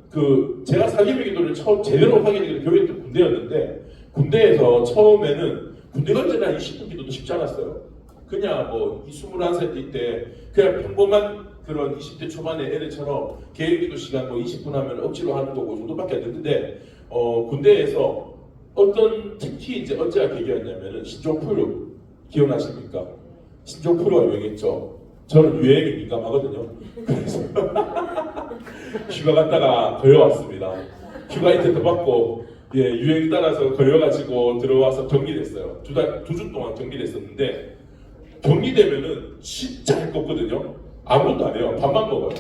제가 사귐의 기도를 처음 제대로 하게 된 교회 때 군대였는데, 군대에서 처음에는 군대 갈 때는 한 20분 기도도 쉽지 않았어요. 그냥 뭐 21살 때 그냥 평범한 그런 20대 초반의 애들처럼 개인기도 시간 뭐 20분 하면 억지로 하는 거고 정도밖에 안 됐는데, 군대에서 어떤 특히 이제 언제가 계기였냐면은 신종플루 기억나십니까? 신종플루가 유행했죠. 저는 유행에 민감하거든요. 그래서 휴가 갔다가 걸려왔습니다. 휴가 이틀 더 받고 유행 따라서 걸려가지고 들어와서 격리됐어요. 두 주 동안 격리됐었는데, 격리되면은 진짜 할 거 없거든요. 아무것도 안 해요. 밥만 먹어요.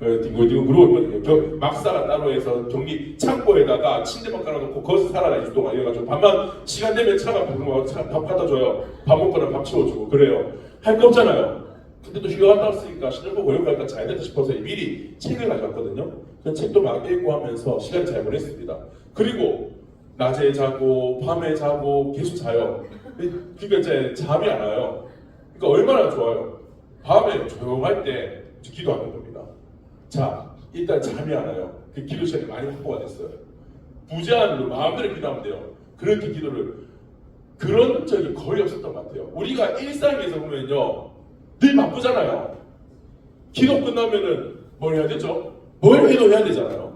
뒹굴뒹굴 그러고 있거든요. 막사가 따로 해서 격리 창고에다가 침대만 깔아놓고 거기서 살아라 2주 동안 이래가지고 밥만 시간 되면 차가 부르고 밥 갖다 줘요. 밥 먹거나 밥 치워주고 그래요. 할 거 없잖아요. 근데 또 휴가 갔다 왔으니까 신혼부 고용갈까 잘 됐다 싶어서 미리 책을 가져왔거든요. 그 책도 막 읽고 하면서 시간 잘 보냈습니다. 그리고 낮에 자고 밤에 자고 계속 자요. 그러니까 이제 잠이 안 와요. 그러니까 얼마나 좋아요. 밤에 조용할 때 기도하는 겁니다. 자, 일단 잠이 안 와요. 그 기도 시간이 많이 확보가 됐어요. 부재한으로 마음대로 기도하면 돼요. 그렇게 기도를 그런 적이 거의 없었던 것 같아요. 우리가 일상에서 보면요, 늘 바쁘잖아요. 기도 끝나면은 뭘 해야 되죠? 뭘 해도 해야 되잖아요.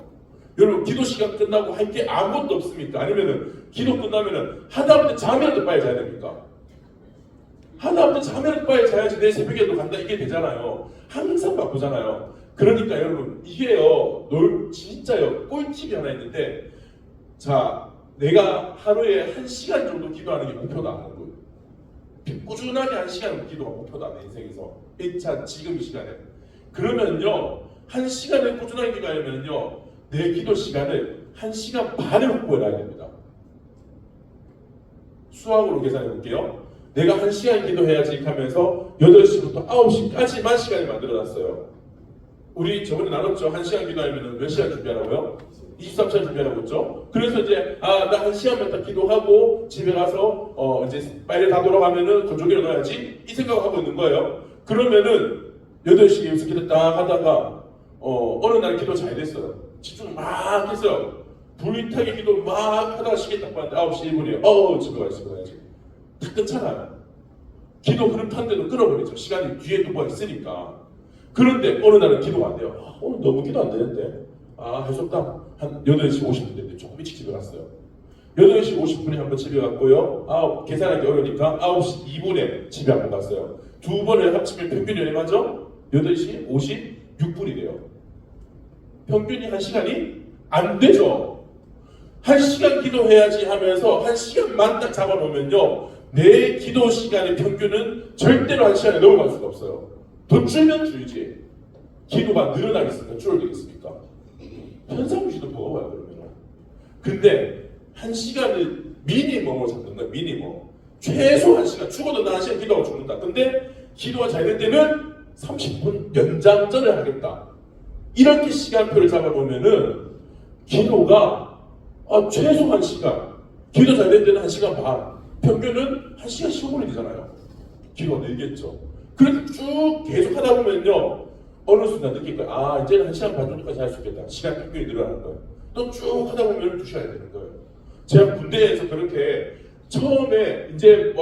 여러분 기도 시간 끝나고 할 게 아무것도 없습니까? 아니면은 기도 끝나면은 하다못해 잠이라도 빨리 자야 됩니까? 하다못해 잠이라도 빨리 자야지 내 새벽에도 간다 이게 되잖아요. 항상 바쁘잖아요. 그러니까 여러분 이게요, 진짜요, 꿀팁이 하나 있는데, 자, 내가 하루에 1시간 정도 기도하는 게 목표다 하는 거예요. 꾸준하게 1시간 기도가 목표다 내 인생에서. 1차 지금 이 시간에. 그러면요 1시간을 꾸준하게 기도하려면요 내 기도 시간을 1시간 반을 확보해놔야 됩니다. 수학으로 계산해 볼게요. 내가 1시간 기도해야지 하면서 8시부터 9시까지만 시간을 만들어놨어요. 우리 저번에 나눴죠. 1시간 기도하면 몇 시간 준비하라고요? 23시간 준비하라고 했죠. 그래서 이제 나 1시간만 딱 기도하고 집에 가서 이제 빨리 다 돌아가면은 건조기를 넣어야지 이 생각을 하고 있는 거예요. 그러면은 8시에 여기서 기도 딱 하다가 어느 날 기도 잘 됐어요. 집중 막 했어요. 불타게 기도 막 하다가 시계 딱 봤는데 9시 1분이에요. 집에 가야지. 딱 끊잖아요. 기도 흐름 탄데도 끊어버리죠. 시간이 뒤에 누가 있으니까. 그런데 어느 날은 기도가 안 돼요. 오늘 너무 기도 안 되는데. 할 수 없다. 한 8시 50분 됐는데 조금 일찍 집에 갔어요. 8시 50분에 한 번 집에 갔고요. 계산하기 어려우니까 9시 2분에 집에 한 번 갔어요. 두 번을 합치면 평균이 얼마죠? 8시 56분이 돼요. 평균이 1시간이 안 되죠. 1시간 기도해야지 하면서 1시간만 딱 잡아놓으면요 내 기도 시간의 평균은 절대로 1시간에 넘어갈 수가 없어요. 더 줄면 줄지 기도가 늘어나겠습니까? 줄어들겠습니까? 현상주의도 먹어봐요 그러면. 근데 1시간을 미니멈으로 잡는 거예요. 미니멈. 최소 1시간. 죽어도 나 1시간 기도하고 죽는다. 근데 기도가 잘 될 때는 30분 연장전을 하겠다. 이렇게 시간표를 잡아놓으면은 기도가 최소 1시간, 기도 잘 될 때는 1시간 반, 평균은 1시간 15분이 되잖아요. 기도가 늘겠죠. 그렇게 쭉 계속 하다 보면요 어느 순간 느낄 거예요. 이제는 1시간 반 정도까지 할 수 있겠다. 시간 평균이 늘어나는 거예요. 또 쭉 하다 보면 2시간이 되는 거예요. 제가 군대에서 그렇게 처음에 이제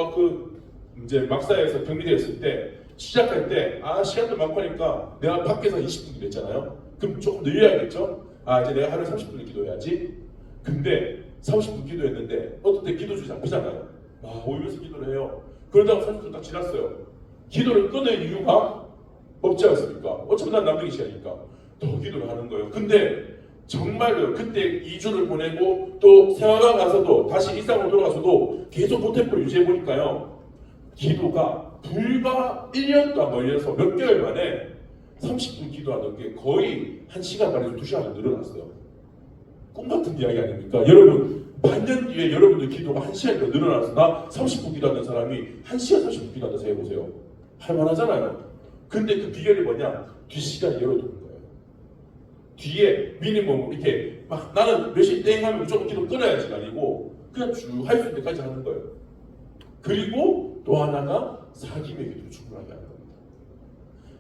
이제 막사에서 격리되었을 때 시작할 때 시간도 많고 하니까 내가 밖에서 20분 기도했잖아요. 그럼 조금 늘려야겠죠? 이제 내가 하루에 30분을 기도해야지. 근데 30분 기도했는데 어떤 때 기도 주지 않잖아요. 모이면서 기도를 해요. 그러다가 30분 딱 지났어요. 기도를 끊을 이유가 없지 않습니까? 어차피 난 남는 시간이니까 더 기도를 하는 거예요. 근데 정말로 그때 2주를 보내고 또 생활관 가서도 다시 일상으로 돌아가서도 계속 그 템포를 유지해 보니까요. 기도가 불과 1년도 안 걸려서 몇 개월 만에 30분 기도하던 게 거의 1시간 반에서 2시간으로 늘어났어요. 꿈 같은 이야기 아닙니까? 여러분, 반년 뒤에 여러분들 기도가 1시간이 늘어나서 나 30분 기도하는 사람이 1시간 30분 기도한다 생각해보세요. 할만하잖아요. 근데 그 비결이 뭐냐? 뒷시간에 열어두는 거예요. 뒤에 미니멈 이렇게 막 나는 몇 시 땡 하면 무조건 기도 끊어야지가 아니고 그냥 쭉 할 수 있는 데까지 하는 거예요. 그리고 또 하나가 사김의 기도를 충분하게 하는 겁니다.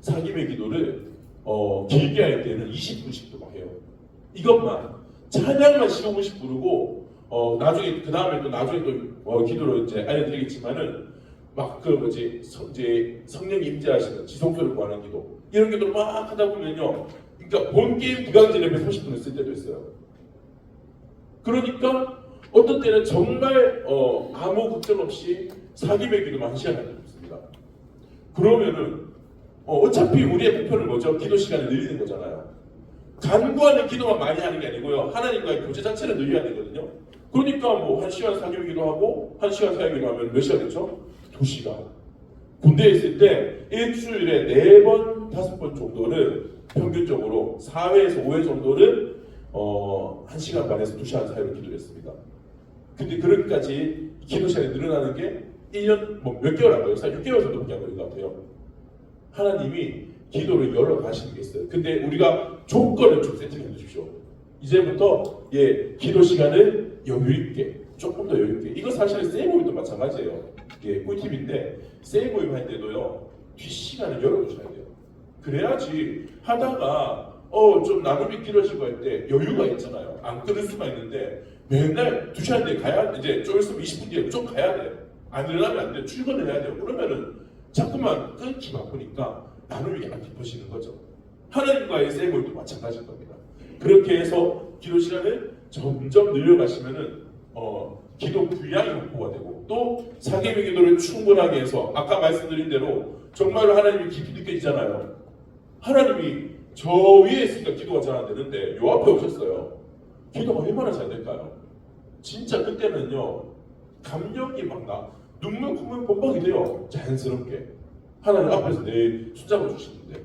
사김의 기도를 길게 할 때는 20분씩도 막 해요. 이것만 찬양만 15분씩 부르고 나중에 그 다음에 또 나중에 또 기도로 이제 알려드리겠지만은 막 그 뭐지 이제 성령 임재하시는 지성소를 구하는 기도 이런 기도를 막 하다 보면요, 그러니까 본 게임 기간제를 30분을 쓸 때도 있어요. 그러니까 어떤 때는 정말 아무 걱정 없이 사김의 기도만 1시간 하는 게 있습니다. 그러면은 어차피 우리의 목표는 뭐죠? 기도 시간을 늘리는 거잖아요. 간구하는 기도만 많이 하는 게 아니고요, 하나님과의 교제 자체를 늘려야 되거든요. 그러니까 뭐 1시간 사김 기도하고 1시간 사김 기도하면 몇 시간 됐죠? 2시간. 군대에 있을 때 일주일에 4번, 5번 정도를 평균적으로 4회에서 5회 정도를 1시간 반에서 2시간 사이로 기도했습니다. 근데 그렇게까지 기도 시간이 늘어나는 게 1년 뭐 몇 개월 안 걸려요. 6개월 정도밖에 안 걸린 것 같아요. 하나님이 기도를 열어 가시는 게 있어요. 근데 우리가 조건을 좀 세팅해 주십시오. 이제부터 기도 시간을 여유 있게, 조금 더 여유 있게. 이거 사실 세이 모임도 마찬가지예요. 꿀팁인데 세이 모임 할 때도요, 뒷시간을 열어두셔야 돼요. 그래야지 하다가 좀 나눔이 길어지고 할 때 여유가 있잖아요. 안 끊을 수가 있는데 맨날 2시간 뒤에 가야, 이제 좀 있으면 20분 뒤에 무조건 가야 돼요. 안 일어나면 안 돼요. 출근을 해야 돼요. 그러면은 자꾸만 끊기 바쁘니까 나눔이 안 깊어지는 거죠. 하나님과의 세이 모임도 마찬가지일 겁니다. 그렇게 해서 기도 시간을 점점 늘려가시면은 기도 분량이 확보가 되고, 또 사김의 기도를 충분하게 해서 아까 말씀드린 대로 정말로 하나님이 깊이 느껴지잖아요. 하나님이 저 위에 있으니까 기도가 잘 안 되는데 요 앞에 오셨어요. 기도가 얼마나 잘 될까요? 진짜 그때는요, 감격이 막 나, 눈물 콧물 범벅이 돼요. 자연스럽게 하나님 앞에서 내 손잡아 주시는데,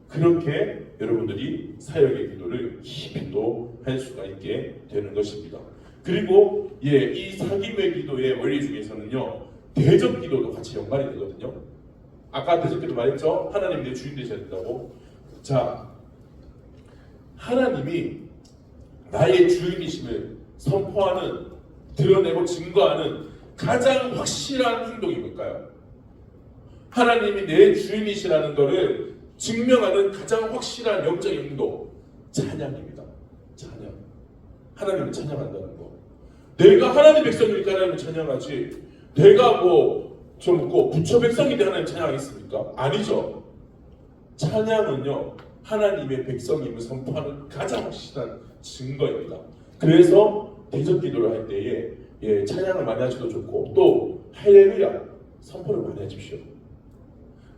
그렇게 여러분들이 사역의 기도를 깊이 또 할 수가 있게 되는 것입니다. 그리고 이 사김의 기도의 원리 중에서는요, 대적 기도도 같이 연관이 되거든요. 아까 대적 기도 말했죠? 하나님 내 주인 되셔야 된다고. 자, 하나님이 나의 주인이심을 선포하는, 드러내고 증거하는 가장 확실한 행동이 뭘까요? 하나님이 내 주인이시라는 것을 증명하는 가장 확실한 영적인 행동, 찬양입니다. 찬양. 하나님을 찬양한다는 거. 내가 하나님 백성이니까 하나님을 찬양하지, 내가 부처 백성인데 하나님 찬양하겠습니까? 아니죠. 찬양은요, 하나님의 백성임을 선포하는 가장 확실한 증거입니다. 그래서 대적 기도를 할 때에 찬양을 많이 하셔도 좋고, 또 할렐루야 선포를 많이 해주십시오.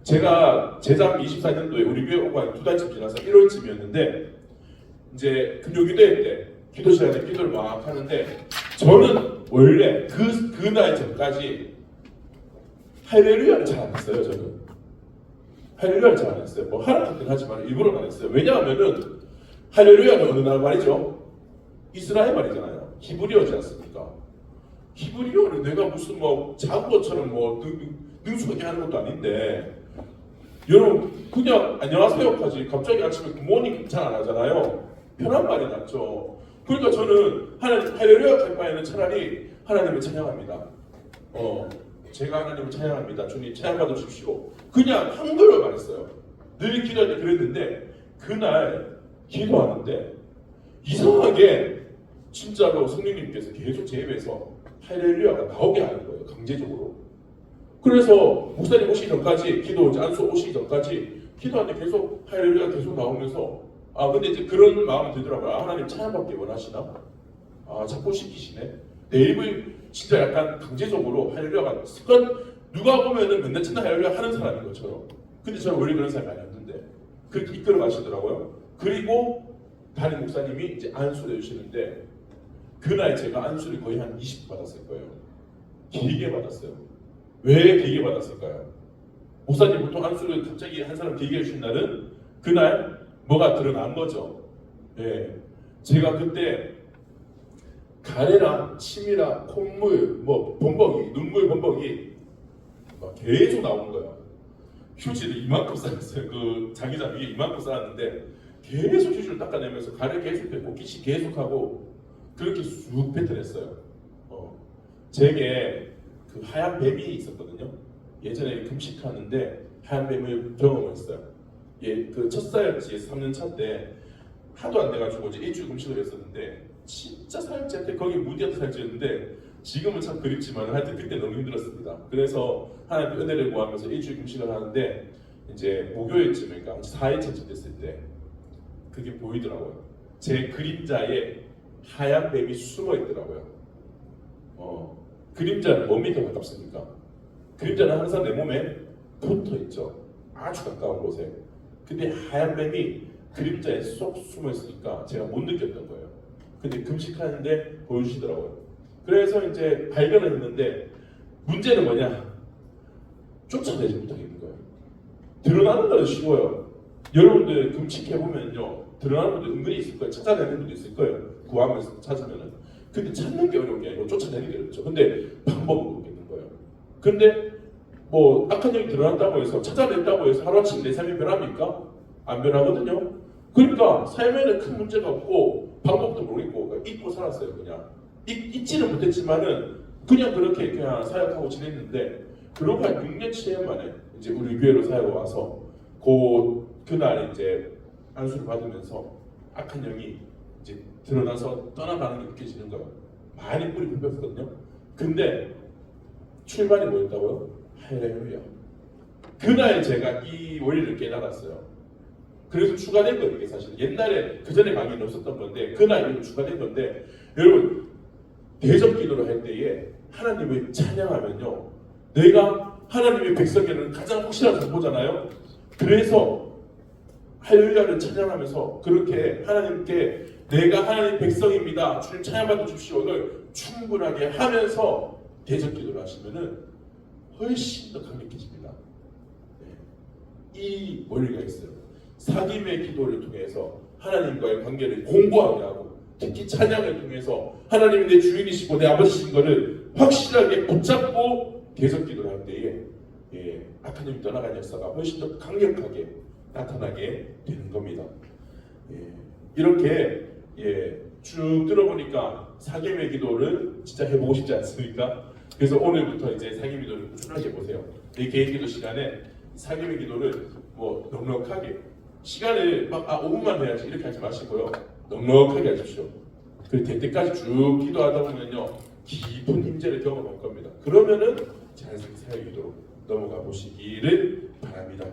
제가 제작 24년도에 우리 교회 오고 한 2달쯤 지나서 1월쯤이었는데, 이제 금요기도회 때 기도 시간에 기도를 막 하는데, 저는 원래 그날 전까지 할렐루야를 잘 안 했어요. 저는 할렐루야를 잘 안 했어요. 뭐 하라는 건 하지만 일부러는 안 했어요. 왜냐하면은 할렐루야는 어느 나라 말이죠? 이스라엘 말이잖아요. 히브리어지 않습니까? 히브리어를 내가 무슨 작은 것처럼 능숙하게 하는 것도 아닌데, 여러분 그냥 안녕하세요까지 갑자기 아침에 굿모닝 잘 안 하잖아요. 편한 말이 낫죠. 그러니까 저는 할렐루야 할 바에는 차라리 하나님을 찬양합니다. 제가 하나님을 찬양합니다. 주님 찬양받아 주십시오. 그냥 한글로 말했어요. 늘 기도할 때 그랬는데, 그날 기도하는데 이상하게 진짜로 성령님께서 계속 제 입에서 할렐루야가 나오게 하는 거예요. 강제적으로. 그래서 목사님 오시기 전까지, 기도 안수 오시기 전까지 기도하는데 계속 할렐루야 계속 나오면서, 근데 이제 그런 마음이 들더라고요. 하나님 찬양받기 원하시나? 자꾸 시키시네. 내 입을 진짜 약간 강제적으로 할렐루야가 습관, 누가 보면은 맨날 찬양 할렐루야 하는 사람인 것처럼. 근데 저는 원래 그런 사람이 아니었는데 그렇게 이끌어 가시더라고요. 그리고 담임 목사님이 이제 안수를 해주시는데 그날 제가 안수를 거의 한 20분 받았을 거예요. 길게 받았어요. 왜 길게 받았을까요? 목사님 보통 안수를 갑자기 한 사람 길게 해주신 날은 그날 뭐가 드러난 거죠. 예. 제가 그때 가래랑 침이랑 콧물, 뭐 범벅이, 눈물 범벅이 막 계속 나오는 거예요. 휴지를 이만큼 쌓았어요. 그 자기장 위에 이만큼 쌓았는데 계속 휴지를 닦아내면서 가래 계속 뱉고 기침 계속하고 그렇게 쑥 뱉어냈어요. 제게 그 하얀 뱀이 있었거든요. 예전에 금식하는데 하얀 뱀을 경험했어요. 예, 그 첫사역지에서 3년 차 때 하도 안 돼가지고 이제 일주일 금식을 했었는데 진짜 사역지한테 거기 무디한테 사역지였는데 지금은 참 그립지만 하여튼 그때 너무 힘들었습니다. 그래서 하나님 은혜를 구하면서 일주일 금식을 하는데 이제 목요일쯤에 그러니까 4일차쯤 됐을 때 그게 보이더라고요. 제 그림자에 하얀 뱀이 숨어 있더라고요. 그림자는 뭡니까 가깝습니까? 그림자는 항상 내 몸에 붙어 있죠. 아주 가까운 곳에. 근데 하얀 뱀이 그림자에 쏙 숨어 있으니까 제가 못 느꼈던 거예요. 근데 금식하는데 보여주시더라고요. 그래서 이제 발견을 했는데 문제는 뭐냐? 쫓아내지 못하겠는 거예요. 드러나는 건 쉬워요. 여러분들 금식해보면요. 드러나는 분도 은근히 있을 거예요. 찾아내는 분도 있을 거예요. 구하면서 찾으면은. 근데 찾는 게 어려운 게 아니고 쫓아내는 게 어렵죠. 근데 방법은 모르겠는 거예요. 근데 뭐 악한 영이 드러난다고 해서 찾아냈다고 해서 하루아침 내 삶이 변합니까? 안 변하거든요. 그러니까 삶에는 큰 문제가 없고 방법도 모르겠고 잊고 살았어요. 그냥 잊지는 못했지만은 그냥 그렇게 그냥 사역하고 지냈는데 그러고 한 6년 7년 만에 이제 우리 교회로 사역을 와서 그날 이제 안수를 받으면서 악한 영이 이제 드러나서 떠나가는 게 느껴지는 거예요. 많이 뿌리 뽑혔거든요. 근데 출발이 뭐였다고요? 할렐루야. 그날 제가 이 원리를 깨달았어요. 그래서 추가된 거예요. 이게 사실 옛날에 그 전에 강의는 없었던 건데 그날 이거 추가된 건데 여러분 대접 기도를 할 때에 하나님을 찬양하면요 내가 하나님의 백성에는 가장 확실한 정보잖아요. 그래서 할렐루야를 찬양하면서 그렇게 하나님께 내가 하나님 백성입니다. 주님 찬양받아 주십시오. 이걸 충분하게 하면서 대접 기도를 하시면은 훨씬 더 강력해집니다. 네. 이 원리가 있어요. 사귐의 기도를 통해서 하나님과의 관계를 공고하게 하고 특히 찬양을 통해서 하나님이 내 주인이시고 내 아버지신 것을 확실하게 붙잡고 대접 기도를 할 때에 악한 영이 떠나간 역사가 훨씬 더 강력하게 나타나게 되는 겁니다. 이렇게 쭉 들어보니까 사귐의 기도를 진짜 해보고 싶지 않습니까? 그래서 오늘부터 이제 사귐의 기도를 꾸준하게 해보세요. 이 개인기도 시간에 사귐의 기도를 뭐 넉넉하게 시간을 막 5분만 해야지 이렇게 하지 마시고요. 넉넉하게 하십시오. 그 될 때까지 쭉 기도하다 보면요 깊은 임재를 경험할 겁니다. 그러면은 자연스럽게 사귐의 기도로 넘어가 보시기를 바랍니다.